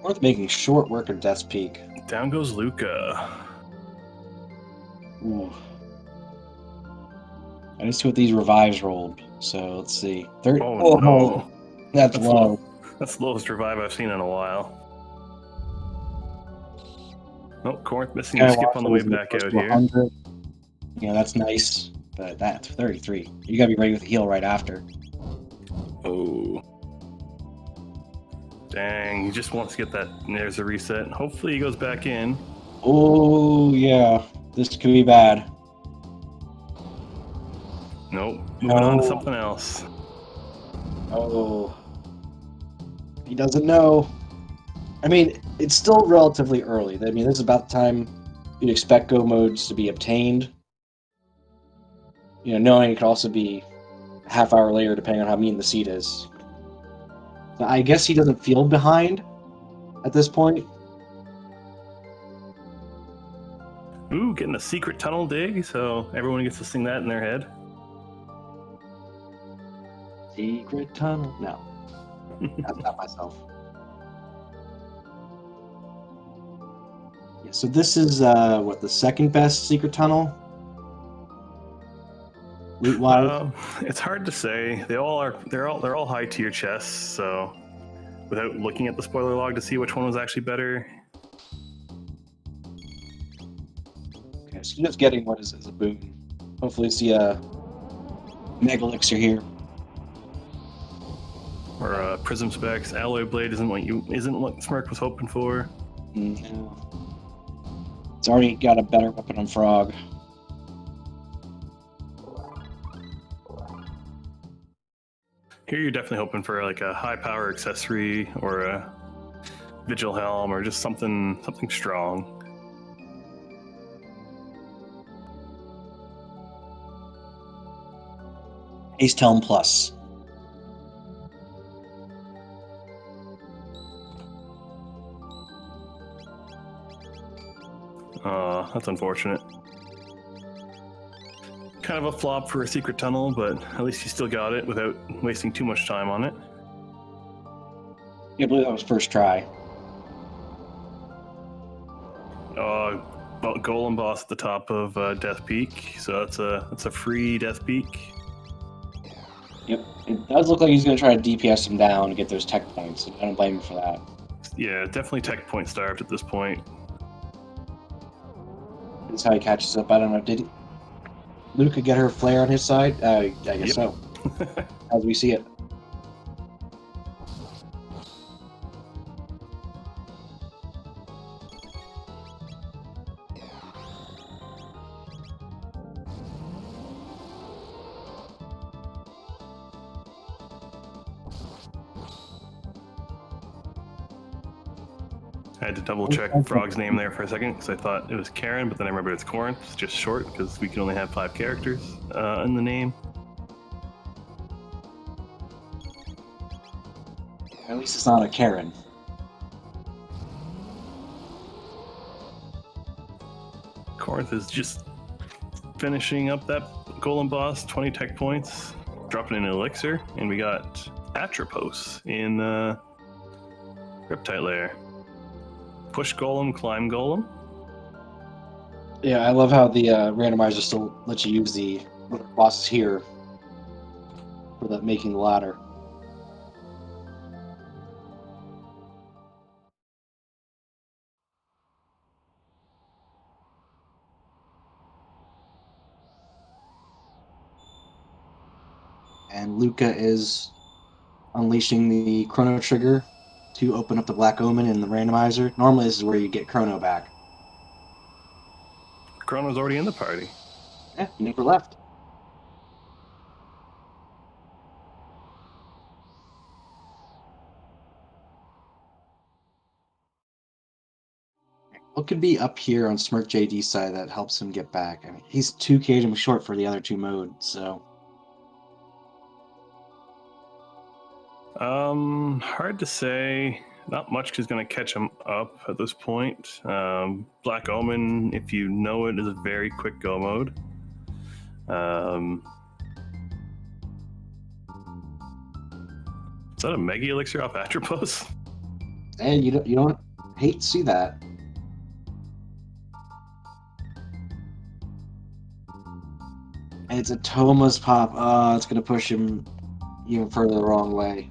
Worth making short work of Death's Peak. Down goes Luca. Ooh. I didn't see what these revives rolled, so let's see. Oh no. That's low. That's the lowest revive I've seen in a while. Oh, Korenth missing a skip on the way back out here. 100. Yeah, that's nice, but that's 33. You gotta be ready with the heal right after. Oh. Dang, he just wants to get that. And there's a reset. Hopefully he goes back in. Oh, yeah. This could be bad. Nope. Moving on to something else. Oh. He doesn't know. I mean, it's still relatively early. I mean, this is about the time you'd expect go modes to be obtained. You know, knowing it could also be a half hour later, depending on how mean the seed is. So I guess he doesn't feel behind at this point. Ooh, getting a secret tunnel dig, so everyone gets to sing that in their head. Secret tunnel? No. That's not myself. Yeah, so this is what, the second best secret tunnel? Loot wise? It's hard to say. They're all high tier chests, so without looking at the spoiler log to see which one was actually better. Okay, so just getting what is a boon. Hopefully see a Mega Elixir here. Or Prism Specs. Alloy Blade isn't what Smirk was hoping for. No. It's already got a better weapon on Frog. Here you're definitely hoping for like a high power accessory or a Vigil Helm or just something strong. Haste Helm Plus. That's unfortunate. Kind of a flop for a secret tunnel, but at least you still got it without wasting too much time on it. Yeah, I believe that was first try. Golem boss at the top of Death Peak, so that's a free Death Peak. Yep, it does look like he's going to try to DPS him down to get those tech points. I don't blame him for that. Yeah, definitely tech point starved at this point. That's how he catches up. I don't know. Did Luca get her flare on his side? I guess so. As we see it. I had to double check Frog's name there for a second because I thought it was Karen, but then I remembered it's Korenth. It's just short because we can only have 5 characters in the name. At least it's not a Karen. Korenth is just finishing up that golem boss, 20 tech points, dropping in an elixir, and we got Atropos in Riptide Lair. Push golem, climb golem. Yeah, I love how the randomizer still lets you use the bosses here for the making the ladder. And Luca is unleashing the Chrono trigger to open up the Black Omen in the randomizer. Normally, this is where you get Chrono back. Chrono's already in the party. Yeah, he never left. What could be up here on smercjd's side that helps him get back? I mean, he's 2 kg short for the other 2 modes, so... Hard to say. Not much is going to catch him up at this point. Black Omen, if you know it, is a very quick go mode. Is that a Mega Elixir off Atropos? And you don't hate to see that. And it's a Thomas pop. It's going to push him even further the wrong way.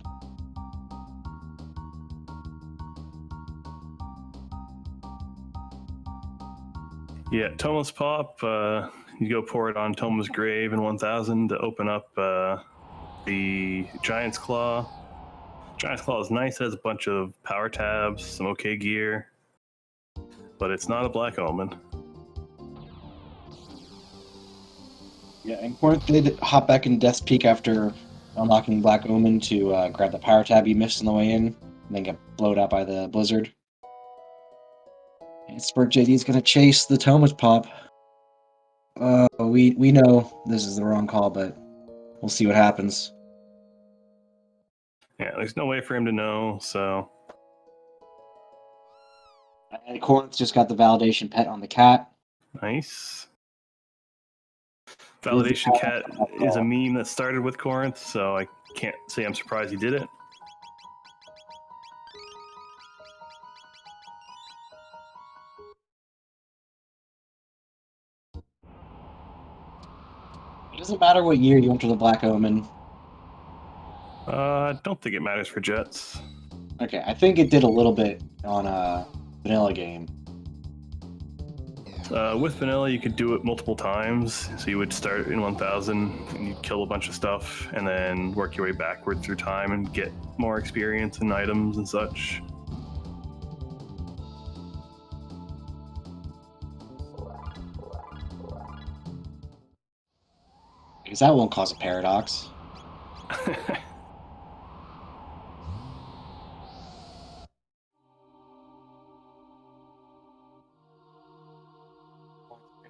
Yeah, Toma's Pop. You go pour it on Toma's Grave in 1000 to open up the Giant's Claw. Giant's Claw is nice. It has a bunch of power tabs, some okay gear, but it's not a Black Omen. Yeah, and Korenth did hop back in Death's Peak after unlocking Black Omen to grab the power tab he missed on the way in, and then get blowed out by the blizzard. And smercjd is going to chase the Thomas Pop. We know this is the wrong call, but we'll see what happens. Yeah, there's no way for him to know, so... And Korenth just got the validation pet on the cat. Nice. Validation Cat is a meme that started with Korenth, so I can't say I'm surprised he did it. It doesn't matter what year you enter the Black Omen. I don't think it matters for Jets. Okay, I think it did a little bit on a vanilla game. With vanilla, you could do it multiple times. So you would start in 1000, and you'd kill a bunch of stuff, and then work your way backward through time and get more experience and items and such. Because that won't cause a paradox.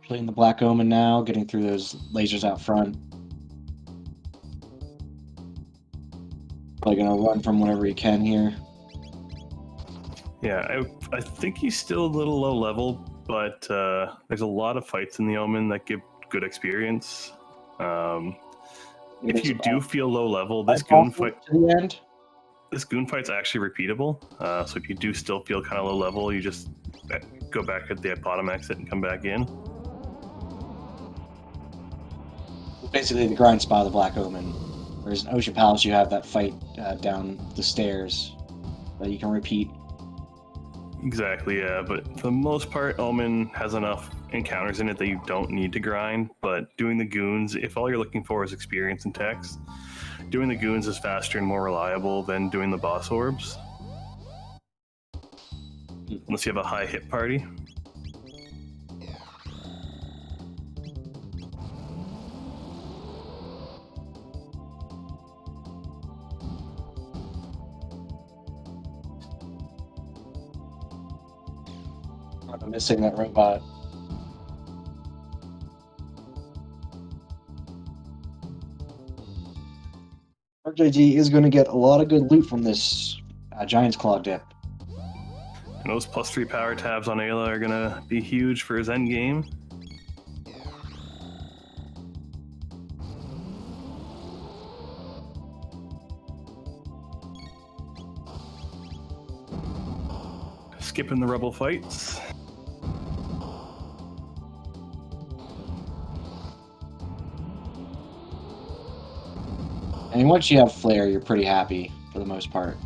Playing the Black Omen now, getting through those lasers out front. Probably gonna run from whatever he can here. Yeah, I think he's still a little low level, but there's a lot of fights in the Omen that give good experience. If you do feel low level, this goon fight to the end. This goon fight's actually repeatable. So if you do still feel kind of low level, you just go back at the bottom exit and come back in. Basically the grind spot of the Black Omen. Whereas in Ocean Palace you have that fight down the stairs that you can repeat. Exactly, yeah. But for the most part, Omen has enough encounters in it that you don't need to grind. But doing the goons, if all you're looking for is experience and text, doing the goons is faster and more reliable than doing the boss orbs. Unless you have a high hit party. I'm missing that robot. smercyd is going to get a lot of good loot from this Giant's Claw dip. And those +3 power tabs on Ayla are going to be huge for his end game. Skipping the rebel fights. And once you have Flare, you're pretty happy for the most part.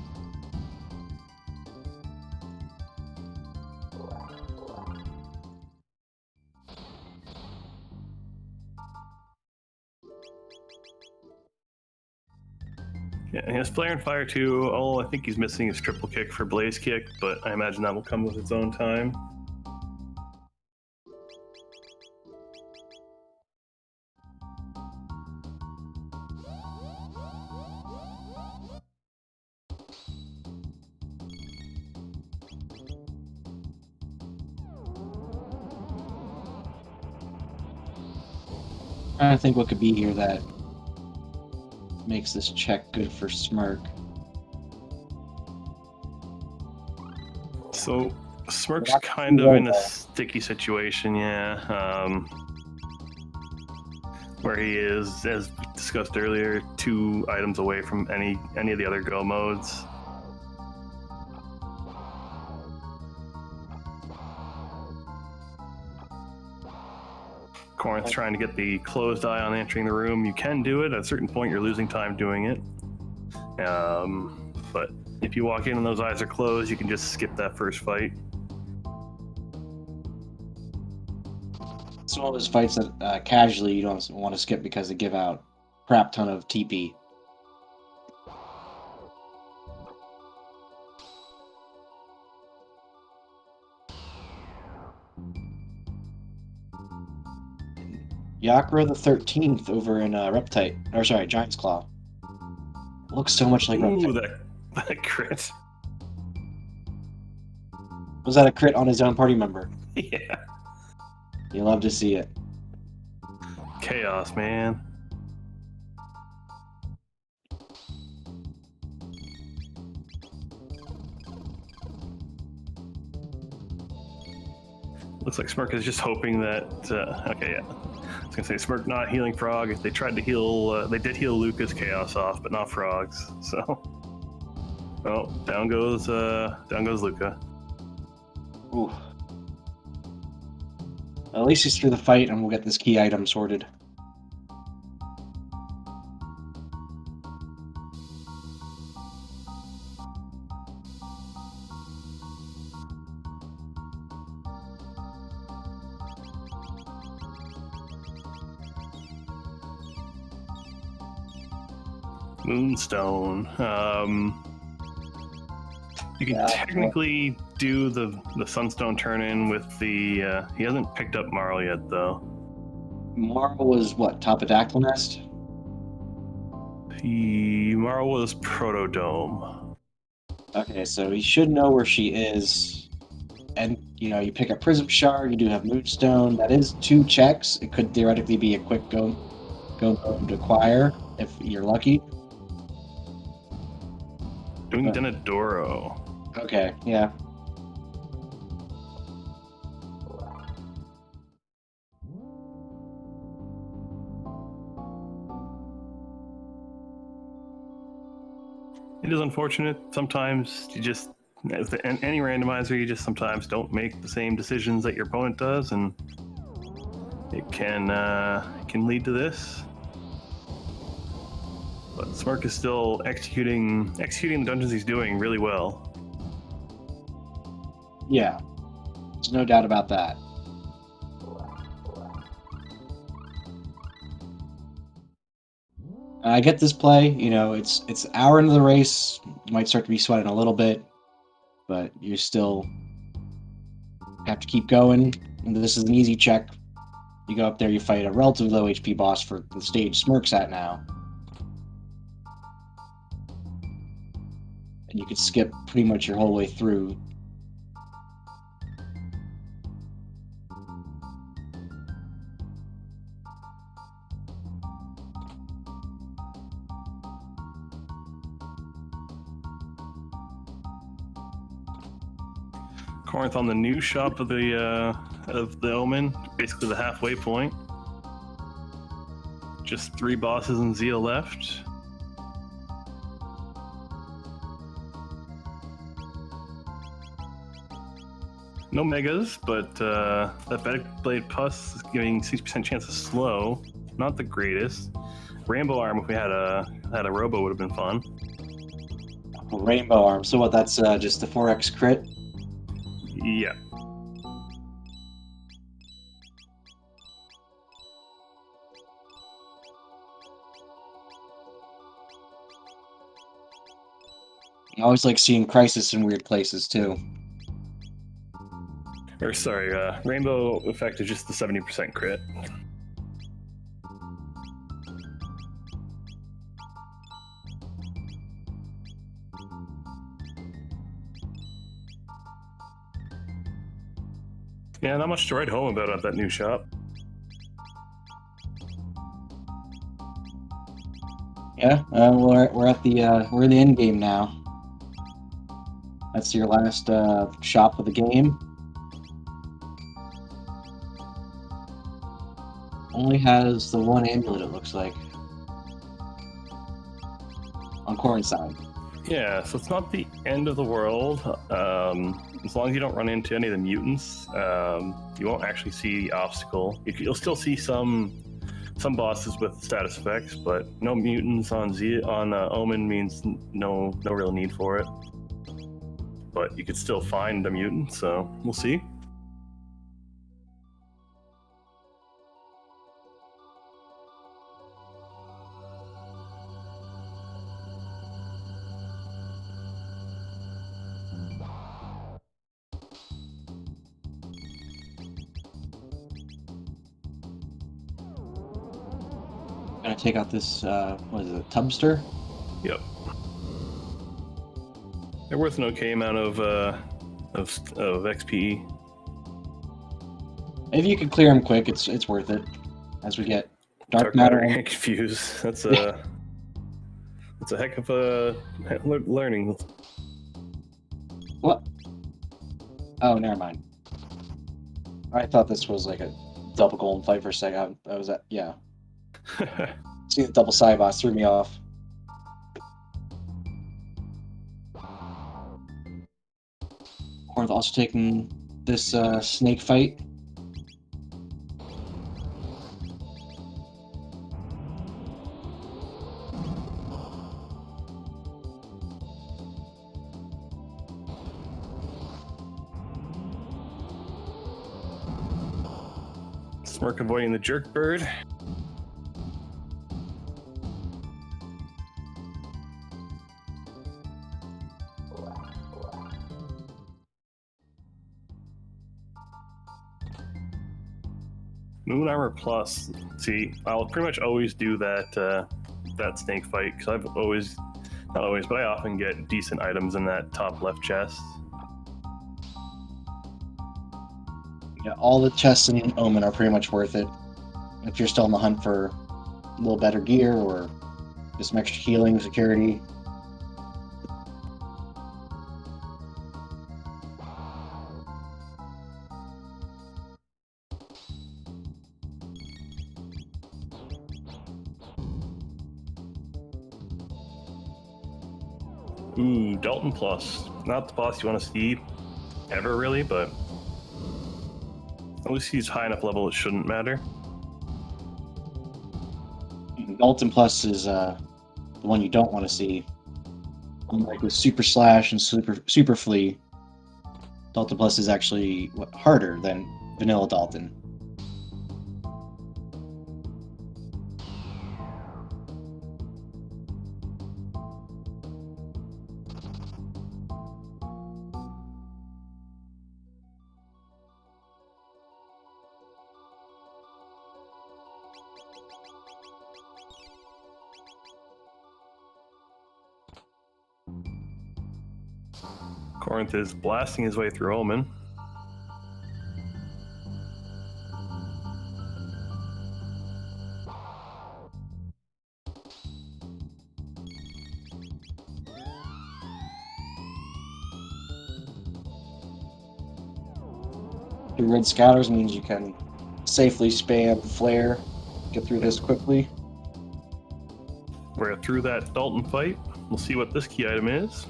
Yeah, he has Flare and Fire too. All I think he's missing is triple kick for Blaze Kick, but I imagine that will come with its own time. I'm trying to think what could be here that makes this check good for Smirk. So Smirk's That's kind too of in low, a though. sticky situation, yeah. Where he is, as discussed earlier, 2 items away from any of the other go modes. Korenth trying to get the closed eye on entering the room. You can do it. At a certain point, you're losing time doing it. But if you walk in and those eyes are closed, you can just skip that first fight. It's one of those fights that casually you don't want to skip because they give out a crap ton of TP. Yakra the 13th over in Reptite. Or sorry, Giant's Claw. Looks so much like Ooh, Reptite. that crit. Was that a crit on his own party member? Yeah. You love to see it. Chaos, man. Looks like Smirk is just hoping that. Okay, yeah. I was gonna say Smirk not healing Frog. They tried to heal. They did heal Luca's Chaos off, but not Frog's. So, well, down goes Luca. Ooh. At least he's through the fight, and we'll get this key item sorted. Moonstone. You can Yeah. technically do the Sunstone turn in with the. He hasn't picked up Marl yet, though. Marl was what, top of Dactyl Nest? Marl was Protodome. Okay, so he should know where she is. And, you pick up Prism Shard, you do have Moonstone. That is 2 checks. It could theoretically be a quick go to acquire, if you're lucky. Doing Denadoro. Okay, yeah. It is unfortunate. Sometimes you just, with any randomizer, you just sometimes don't make the same decisions that your opponent does, and it can lead to this. But Smirk is still executing the dungeons he's doing really well. Yeah. There's no doubt about that. I get this play, it's an hour into the race. You might start to be sweating a little bit, but you still have to keep going. And this is an easy check. You go up there, you fight a relatively low HP boss for the stage Smirk's at now. And you could skip pretty much your whole way through. Korenth on the new shop of the Omen, basically the halfway point. Just 3 bosses and Zeal left. No megas, but that Blade Plus is giving 60% chance of slow. Not the greatest. Rainbow Arm, if we had a Robo, would have been fun. Rainbow Arm. So what? That's just the 4x crit. Yeah. I always like seeing Crisis in weird places too. Or sorry, Rainbow effect is just the 70% crit. Yeah, not much to write home about at that new shop. Yeah, we're at the we're in the end game now. That's your last shop of the game. Only has the one amulet, it looks like, on Korenth's side. Yeah, so it's not the end of the world. As long as you don't run into any of the mutants, you won't actually see the obstacle. You'll still see some bosses with status effects, but no mutants on Omen means no real need for it. But you could still find a mutant, so we'll see. Gonna take out this what is it, Tubster? Yep. They're worth an okay amount of XP. If you can clear them quick, it's worth it. As we get Dark Matter. And Confuse. That's a heck of a learning. What? Oh, never mind. I thought this was like a double golden fight for a second. I was at, yeah. See the double side boss threw me off. Korenth also taking this snake fight. Smirk avoiding the jerk bird. Moon Armor Plus. See, I'll pretty much always do that snake fight because I've always, not always, but I often get decent items in that top left chest. Yeah, all the chests in Omen are pretty much worth it. If you're still on the hunt for a little better gear or just some extra healing, security. Ooh, Dalton Plus. Not the boss you want to see ever, really, but at least he's high enough level it shouldn't matter. Dalton Plus is the one you don't want to see. Unlike with Super Slash and Super Flea, Dalton Plus is actually harder than Vanilla Dalton. Korenth is blasting his way through Omen. 2 red scatters means you can safely spam flare, get through this quickly. We're through that Dalton fight. We'll see what this key item is.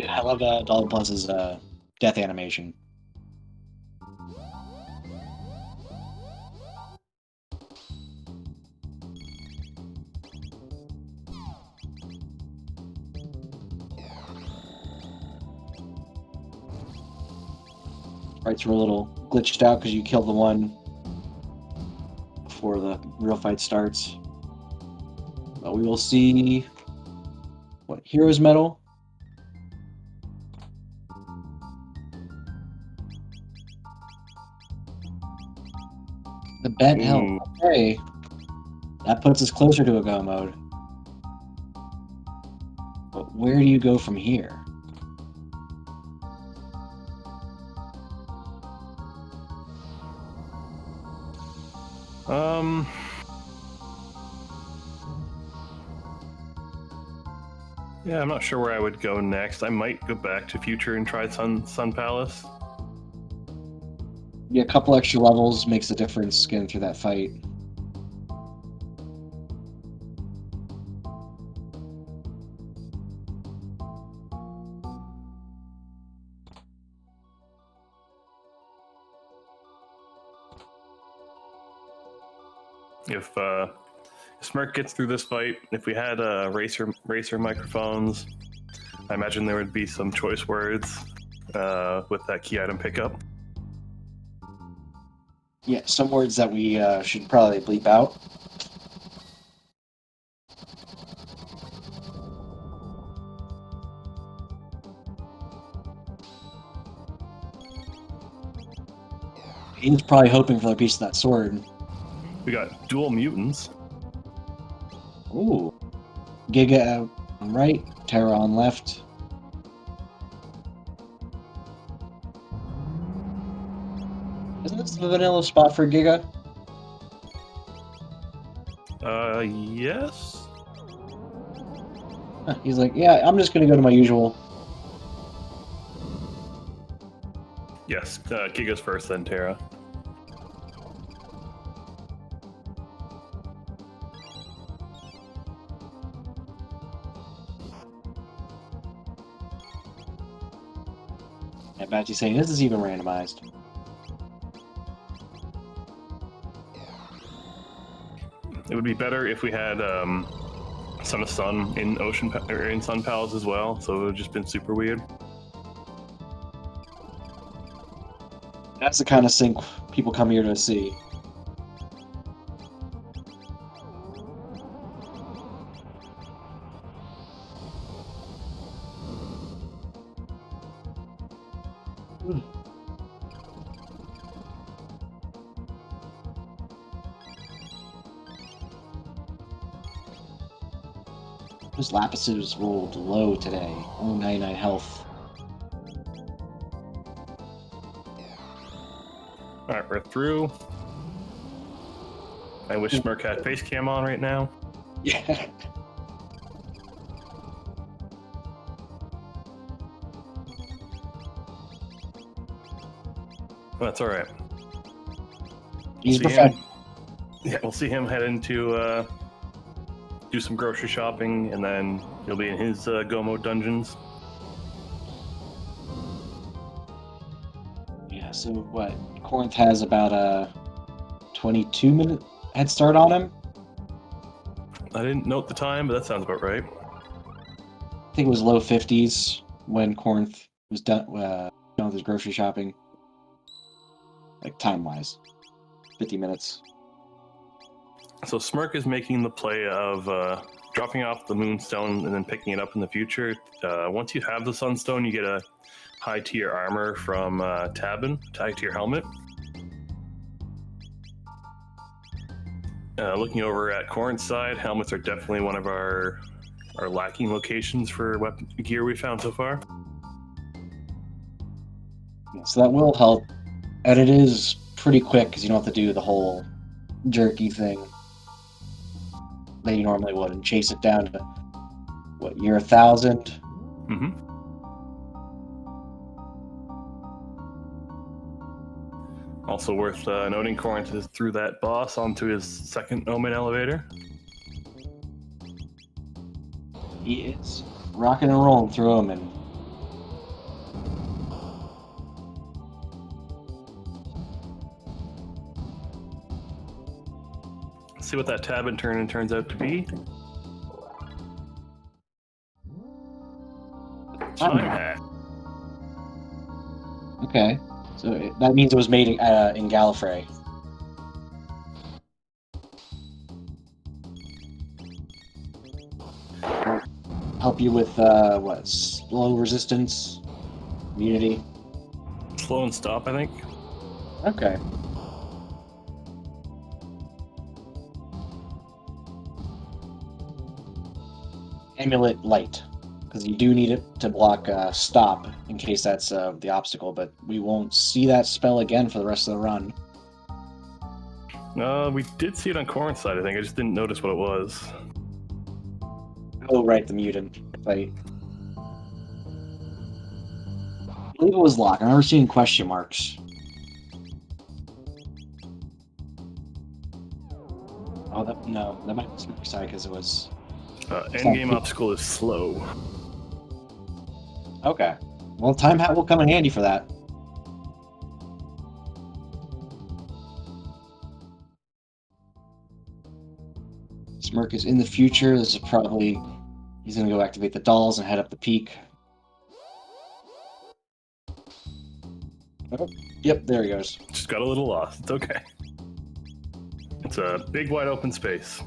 I love Dalton Plus's death animation. Sprites were a little glitched out because you killed the one before the real fight starts. But we will see what Hero's Medal. The bent helm. Okay. That puts us closer to a go mode. But where do you go from here? Yeah, I'm not sure where I would go next. I might go back to Future and try Sun Palace. Yeah, a couple extra levels makes a difference getting through that fight. If Smirk gets through this fight, if we had racer microphones, I imagine there would be some choice words with that key item pickup. Yeah, some words that we should probably bleep out. He's probably hoping for a piece of that sword. We got dual mutants. Ooh. Giga on right, Terra on left. Isn't this the vanilla spot for Giga? Yes. He's like, yeah, I'm just gonna go to my usual. Yes, Giga's first, then Terra. I bet you saying this is even randomized. It would be better if we had Son of Sun in in Sun Palace as well, so it would have just been super weird. That's the kind of sync people come here to see. Those Lapises rolled low today. Oh, 99 health. Alright, we're through. I wish Smirk had face cam on right now. Yeah. That's alright. He's See him? perfect. Yeah, we'll see him head into do some grocery shopping, and then he'll be in his go mode dungeons. Yeah, so what? Korenth has about a 22-minute head start on him. I didn't note the time, but that sounds about right. I think it was low 50s when Korenth was done with his grocery shopping. Like time-wise. 50 minutes. So Smirk is making the play of dropping off the Moonstone and then picking it up in the future. Once you have the Sunstone, you get a high tier armor from Tabin tied to your helmet. Looking over at Korenth's side, helmets are definitely one of our lacking locations for weapon gear we found so far. So that will help. And it is pretty quick because you don't have to do the whole jerky thing that you normally would and chase it down to, what, year 1000? Mm-hmm. Also worth noting, Korenth is through that boss onto his second Omen elevator. He is rocking and rolling through him, and Let's see what that tab and turns out to be. Time hack. Okay, so that means it was made in Gallifrey. Help you with what? Slow resistance, immunity. Slow and stop, I think. Okay. Amulet light, because you do need it to block stop in case that's the obstacle, but we won't see that spell again for the rest of the run. We did see it on Korenth's side, I think. I just didn't notice what it was. Oh, right, the mutant fight. I believe it was locked. I remember seeing question marks. Oh, no, that might be smercyd because it was. Endgame obstacle is slow. Okay. Well, time hat will come in handy for that. Smirk is in the future. This is probably... He's going to go activate the dolls and head up the peak. Oh, yep, there he goes. Just got a little lost. It's okay. It's a big, wide open space.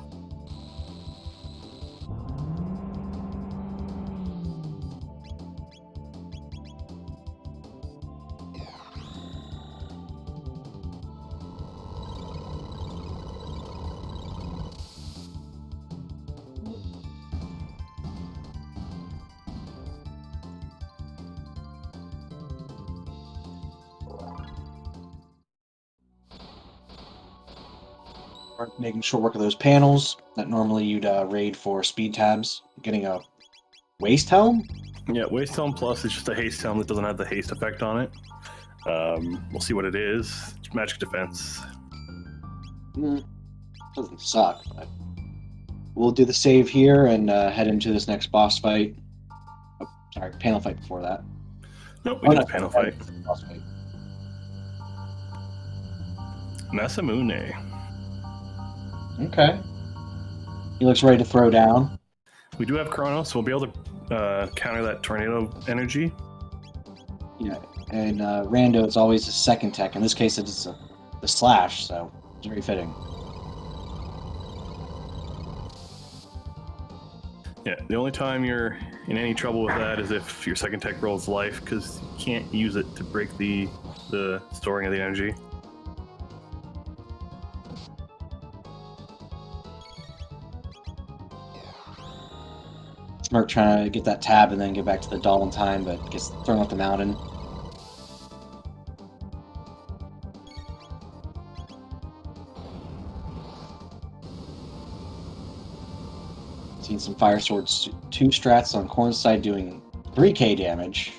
Making short work of those panels that normally you'd raid for speed tabs. Getting a waist helm? Yeah, Waste Helm Plus is just a haste helm that doesn't have the haste effect on it. We'll see what it is. It's magic defense. Doesn't suck, but we'll do the save here and head into this next boss fight. Oh, sorry, panel fight before that. Nope, we did a panel fight. Boss fight. Masamune. Okay. He looks ready to throw down. We do have Chrono, so we'll be able to counter that tornado energy. Yeah, and Rando is always a second tech. In this case, it's the slash, so it's very fitting. Yeah, the only time you're in any trouble with that is if your second tech rolls life, because you can't use it to break the storing of the energy. Smirk trying to get that tab and then get back to the doll in time, but gets thrown off the mountain. Seen some Fire Swords 2 strats on Korenth's side doing 3k damage.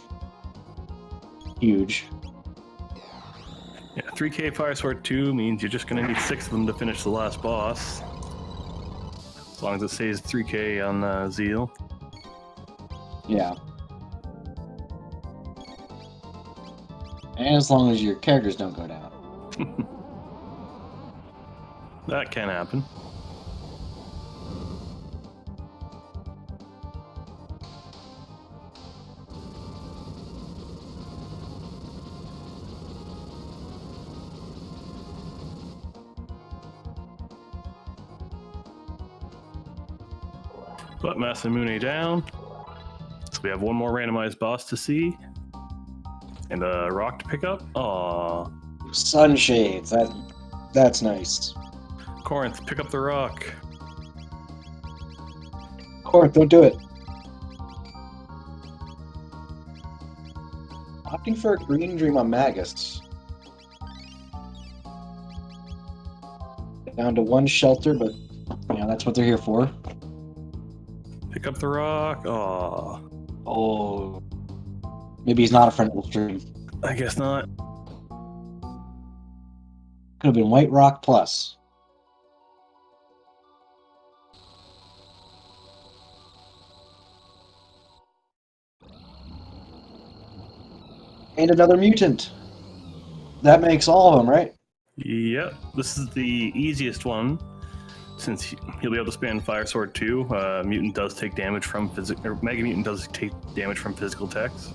Huge. Yeah, 3k Fire Sword 2 means you're just going to need 6 of them to finish the last boss. As long as it says 3k on Zeal. Yeah. And as long as your characters don't go down. That can happen. But Masamune down. So we have one more randomized boss to see. And a rock to pick up. Aww. Sunshades. That's nice. Korenth, pick up the rock. Korenth, don't do it. Opting for a green dream on Magus. Down to one shelter, but that's what they're here for. Pick up the rock. Aww. Oh. Maybe he's not a friend of the stream. I guess not. Could have been White Rock plus. And another mutant. That makes all of them, right? Yep, this is the easiest one, since he'll be able to spam Fire Sword too. Mutant does take damage from physical, or Mega Mutant does take damage from physical attacks.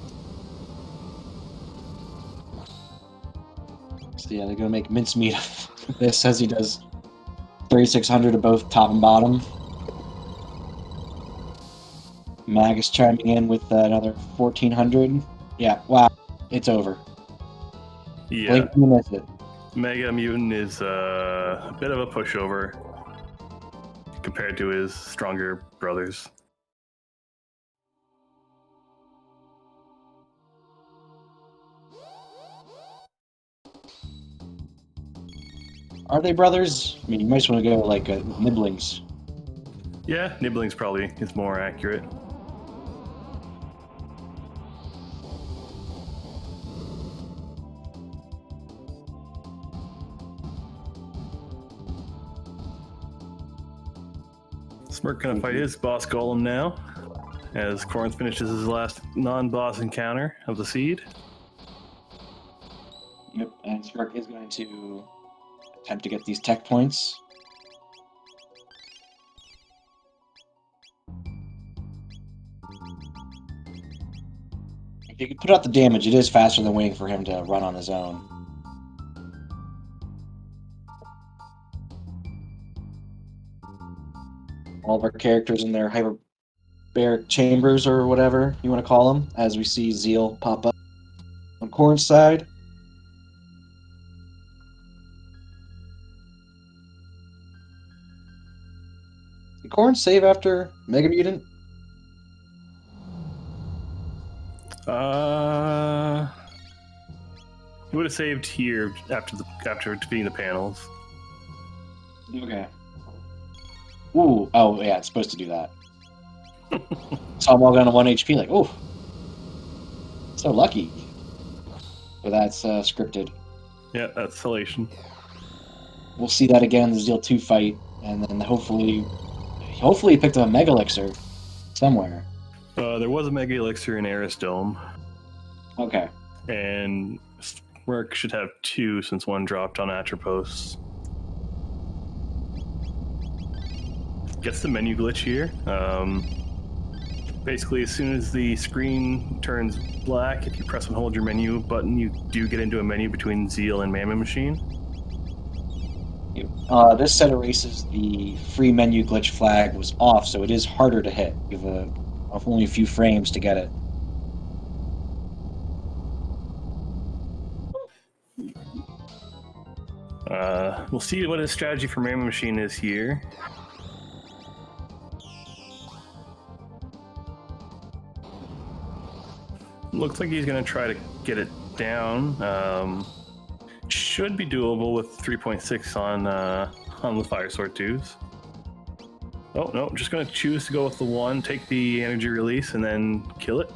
So yeah, they're gonna make mincemeat of this as he does 3,600 to both top and bottom. Magus chiming in with another 1,400. Yeah, wow, it's over. Yeah, Blink and you miss it. Mega Mutant is a bit of a pushover compared to his stronger brothers. Are they brothers? I mean, you might just want to go like Nibblings. Yeah, Nibblings probably is more accurate. Smirk gonna fight his boss golem now, as Korenth finishes his last non-boss encounter of the seed. Yep, and Smirk is going to attempt to get these tech points. If you could put out the damage, it is faster than waiting for him to run on his own. All of our characters in their hyperbaric chambers, or whatever you want to call them, as we see Zeal pop up on Korenth's side. Did Korenth save after Mega Mutant? He would have saved here after defeating the panels. Okay. Ooh, oh yeah, it's supposed to do that. Saw them all down to 1 HP, like, ooh. So lucky. But that's scripted. Yeah, that's Salation. We'll see that again in the Zeal 2 fight, and then hopefully he picked up a Mega Elixir somewhere. There was a Mega Elixir in Eris Dome. Okay. And Smirk should have 2 since 1 dropped on Atropos. Gets the menu glitch here. Basically, as soon as the screen turns black, if you press and hold your menu button, you do get into a menu between Zeal and Mammon Machine. This set erases the free menu glitch flag was off, so it is harder to hit. You have only a few frames to get it. We'll see what his strategy for Mammon Machine is here. Looks like he's going to try to get it down. Should be doable with 3.6 on the Fire Sword 2s. Oh, no, just going to choose to go with the 1, take the energy release, and then kill it.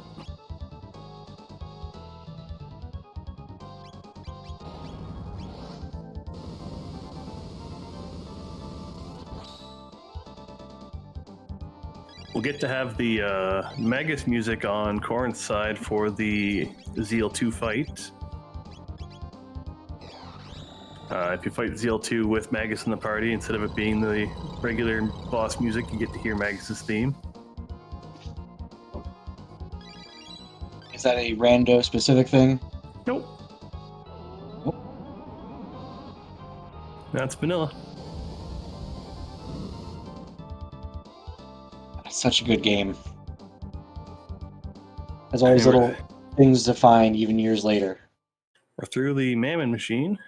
We'll get to have the Magus music on Korenth's side for the Zeal 2 fight. If you fight Zeal 2 with Magus in the party, instead of it being the regular boss music, you get to hear Magus's theme. Is that a rando specific thing? Nope. That's vanilla. Such a good game. Has all these little things to find even years later. We're through the Mammon Machine.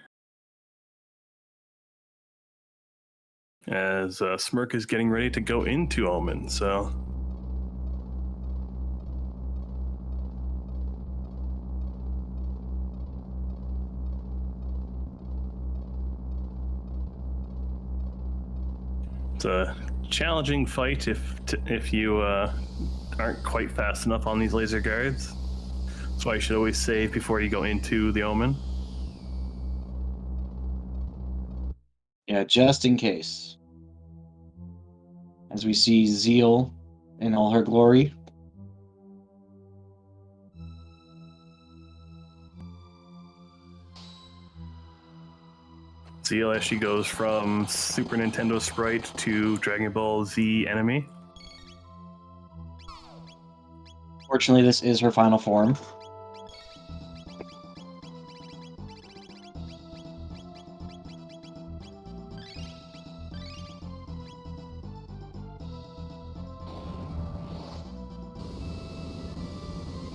As Smirk is getting ready to go into Omen, so... It's a challenging fight if you aren't quite fast enough on these laser guards. That's why you should always save before you go into the Omen. Yeah, just in case. As we see Zeal in all her glory. Zeal as she goes from Super Nintendo sprite to Dragon Ball Z enemy. Fortunately, this is her final form.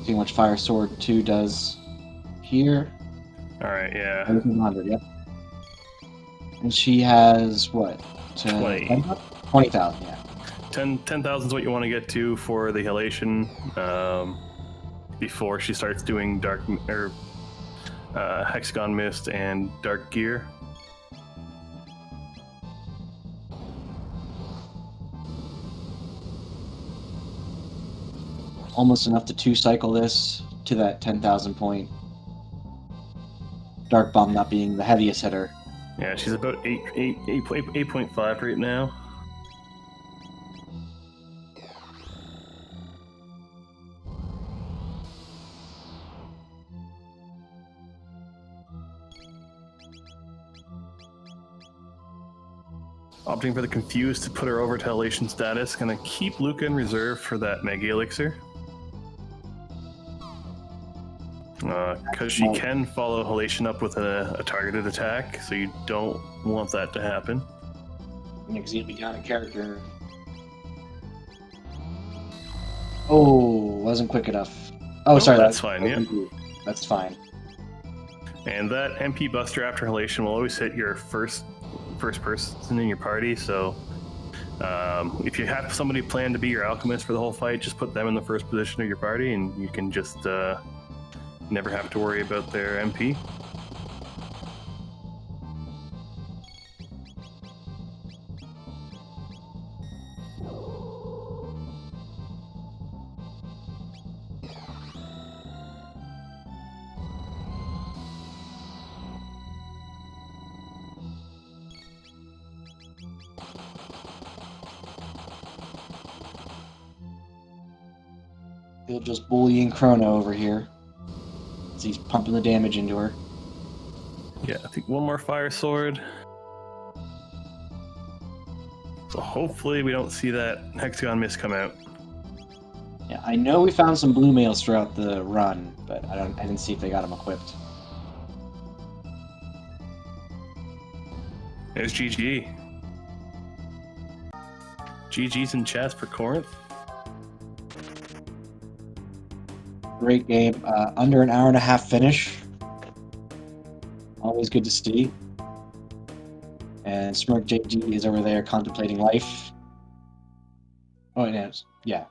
See how much Fire Sword 2 does here. Alright, yeah. 100, yep. And she has what? 20. 20,000, yeah. 10,000 is what you want to get to for the halation before she starts doing hexagon mist and dark gear. Almost enough to 2-cycle this to that 10,000 point. Dark Bomb not being the heaviest hitter. Yeah, she's about 8.5 right now. Opting for the Confused to put her over to halation status. Gonna keep Luca in reserve for that Mega Elixir. Because she can follow halation up with a targeted attack, so you don't want that to happen. Because he'll be down a character. Oh, wasn't quick enough. Oh, sorry. That's fine, yeah. That's fine. And that MP Buster after halation will always hit your first person in your party, so if you have somebody planned to be your alchemist for the whole fight, just put them in the first position of your party and you can just never have to worry about their MP. He'll just bullying Chrono over here. As he's pumping the damage into her. Yeah, I think one more fire sword. So hopefully we don't see that hexagon mist come out. Yeah, I know we found some blue mails throughout the run, but I didn't see if they got them equipped. There's GG. GG's in chest for Korenth. Great game. Under an hour and a half finish. Always good to see. And smercjd is over there contemplating life. Oh, it is. Yeah.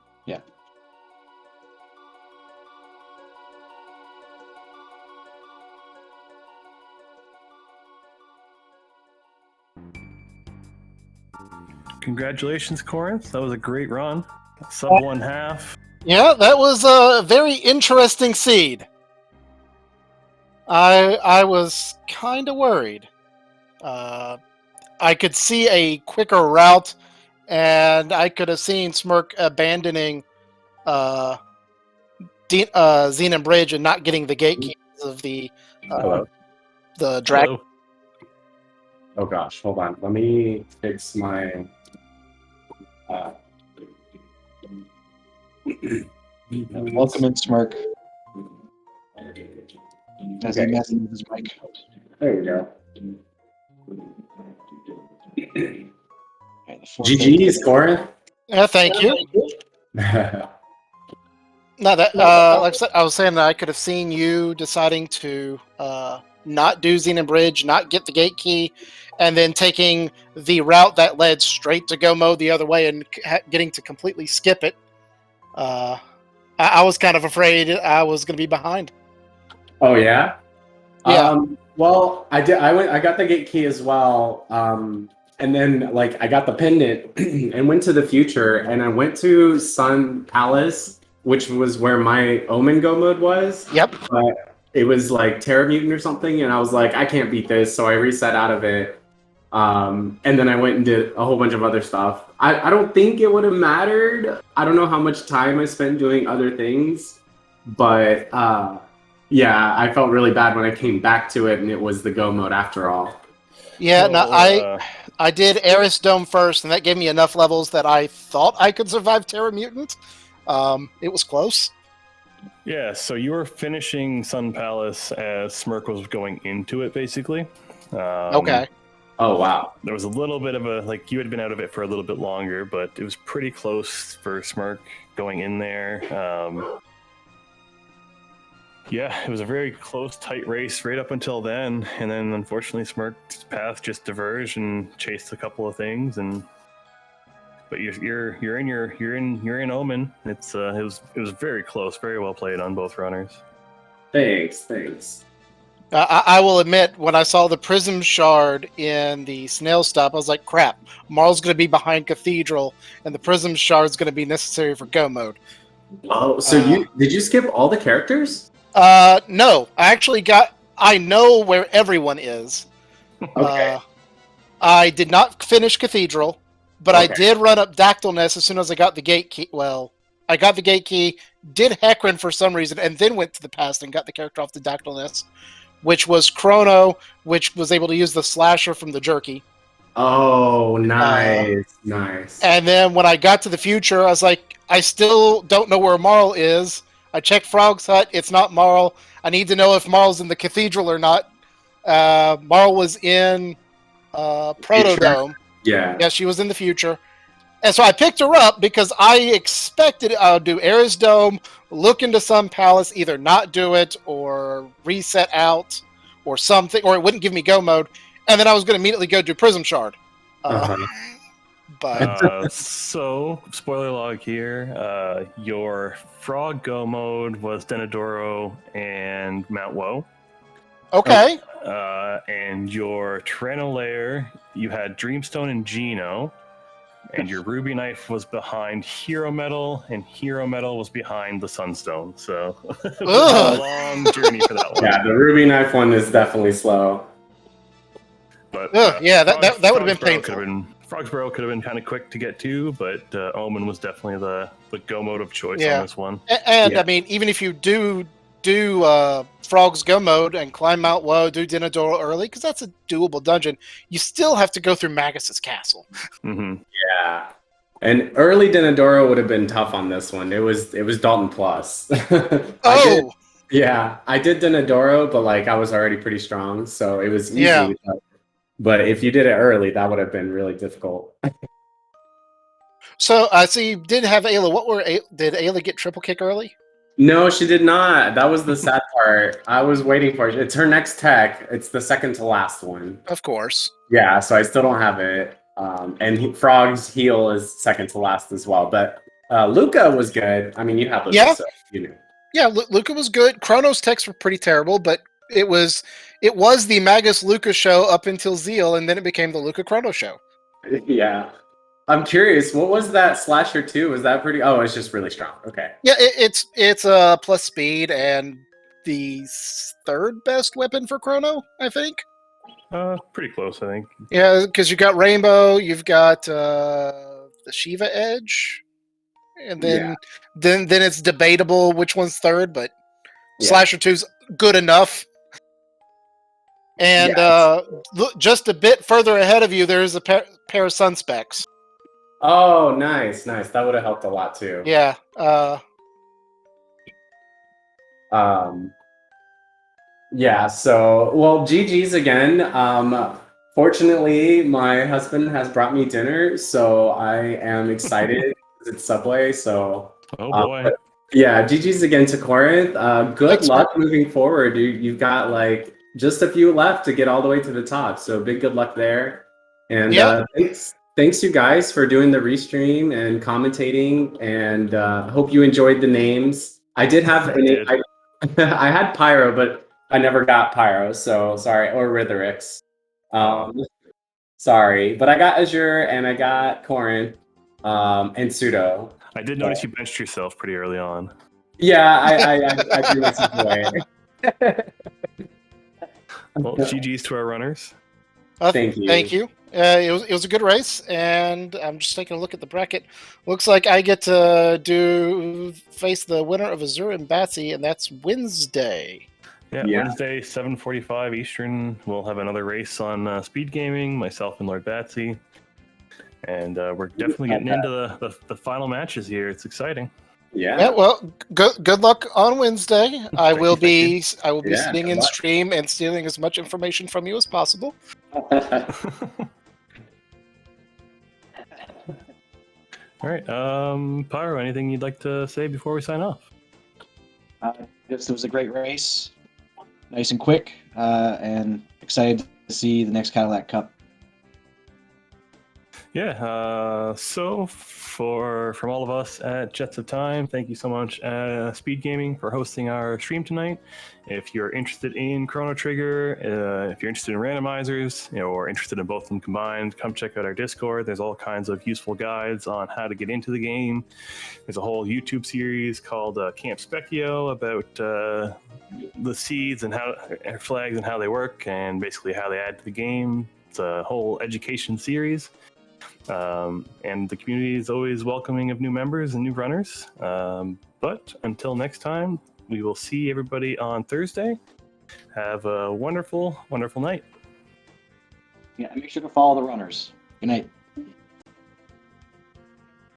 Congratulations, Korenth. That was a great run. Sub 1/2. Yeah, that was a very interesting seed. I was kind of worried. I could see a quicker route, and I could have seen Smirk abandoning Xenon Bridge and not getting the gate keys of the dragon. Hello. Oh gosh, hold on. Let me fix my. Welcome in, Smirk. As he messes with his mic. There we go. Right, the GG scoring. Yeah, thank you. No, that like I said, I was saying that I could have seen you deciding to not do Xenon Bridge, not get the gate key, and then taking the route that led straight to go mode the other way and getting to completely skip it. I was kind of afraid I was going to be behind. Oh yeah. Yeah. Well, I did. I got the gate key as well. And then like I got the pendant and went to the future, and I went to Sun Palace, which was where my Omen Go mode was. Yep. But it was like Terra Mutant or something, and I was like, I can't beat this, so I reset out of it. And then I went and did a whole bunch of other stuff. I don't think it would have mattered. I don't know how much time I spent doing other things, but yeah, I felt really bad when I came back to it and it was the go mode after all. Yeah, no, Well, I did Eris Dome first, and that gave me enough levels that I thought I could survive Terra Mutant. It was close. yeah, so you were finishing Sun Palace as Smirk was going into it, basically. Okay. Oh wow. There was a little bit of a, like, you had been out of it for a little bit longer, but it was pretty close for Smirk going in there. Yeah, it was a very close, tight race right up until then, and then unfortunately Smirk's path just diverged and chased a couple of things, but you're in Omen. It was very close, very well played on both runners. Thanks. I will admit, when I saw the Prism Shard in the Snail Stop, I was like, crap, Marl's going to be behind Cathedral, and the Prism Shard is going to be necessary for Go mode. Oh, so did you skip all the characters? No, I know where everyone is. Okay. I did not finish Cathedral, but I Okay. did run up Dactyl Nest as soon as I got the gate key. Well, I got the gate key, did Hecarim for some reason, and then went to the past and got the character off the Dactyl Nest, which was Chrono, which was able to use the slasher from the jerky. Oh, nice. And then when I got to the future, I was like, I still don't know where Marl is. I checked Frog's Hut. It's not Marl. I need to know if Marl's in the cathedral or not. Marl was in Protodome. Yeah. Yeah, she was in the future. And so I picked her up because I expected I would do Ares Dome, look into Sun Palace, either not do it or reset out or something, or it wouldn't give me go mode. And then I was going to immediately go do Prism Shard. But So, spoiler log here, your Frog Go mode was Denadoro and Mount Woe. okay. And your Tyranno layer, you had Dreamstone and Geno. And your Ruby Knife was behind Hero Metal, and Hero Metal was behind the Sunstone. So, it was a long journey for that one. Yeah, the Ruby Knife one is definitely slow. But Yeah, that would have been painful. Frogsborough could have been kind of quick to get to, but Omen was definitely the go mode of choice Yeah. on this one. And Yeah. I mean, even if you do Frog's Go mode and climb Mount Woe, do Dinadoro early, because that's a doable dungeon, you still have to go through Magus's castle. Hmm. Yeah. And early Denadoro would have been tough on this one. It was Dalton Plus. Oh, I did Denadoro, but like I was already pretty strong, so it was easy. Yeah. But if you did it early, that would have been really difficult. so I see you did have Ayla. Did Ayla get triple kick early? No, she did not. That was the sad part. I was waiting for it. It's her next tech. It's the second to last one. Of course. Yeah, so I still don't have it. Frog's heal is second to last as well. But Luca was good. I mean, you have Luca, Yeah. so you knew. Yeah, Luca was good. Chrono's techs were pretty terrible, but it was the Magus Luca show up until Zeal, and then it became the Luca Chrono show. Yeah. I'm curious, what was that slasher 2? Was that pretty? Oh, it's just really strong. Okay. Yeah, it's plus speed and the third best weapon for Chrono, I think. Pretty close, I think. Yeah, because you got Rainbow, you've got the Shiva Edge, and then it's debatable which one's third, but Yeah. Slasher 2's good enough. And look, just a bit further ahead of you, there's a pair of Sun Specs. Oh, nice. That would have helped a lot too. Yeah. Yeah, so well, GG's again. Fortunately, my husband has brought me dinner, so I am excited. It's Subway, so Oh boy. yeah, GG's again to Korenth. Good Thanks, luck moving forward. You've got like just a few left to get all the way to the top, so big good luck there. And Yeah. thanks you guys for doing the restream and commentating, and hope you enjoyed the names. I did have I had Pyro, but I never got Pyro, so sorry, or Ritherix. Sorry, but I got Azure and I got Korenth, and Pseudo. I did notice you benched yourself pretty early on. Yeah, I threw myself away. Well, GG's to our runners. Thank you. Thank you. It was a good race, and I'm just taking a look at the bracket. Looks like I get to face the winner of Azur and Batsy, and that's Wednesday. Yeah, Yeah. Wednesday, 7:45 Eastern. We'll have another race on Speed Gaming, myself and Lord Batsy. And we're definitely getting into the final matches here. It's exciting. Yeah, well, good luck on Wednesday. I will be Yeah, sitting good in luck. stream and stealing as much information from you as possible. All right, Pyro, anything you'd like to say before we sign off? This was a great race, nice and quick, and excited to see the next Cadillac Cup. Yeah, so from all of us at Jets of Time, thank you so much, Speed Gaming, for hosting our stream tonight. If you're interested in Chrono Trigger, if you're interested in randomizers, or interested in both of them combined, come check out our Discord. There's all kinds of useful guides on how to get into the game. There's a whole YouTube series called Camp Specchio about the seeds and how flags and how they work, and basically how they add to the game. It's a whole education series. And the community is always welcoming of new members and new runners. But until next time, we will see everybody on Thursday. Have a wonderful, wonderful night. Yeah, make sure to follow the runners. Good night.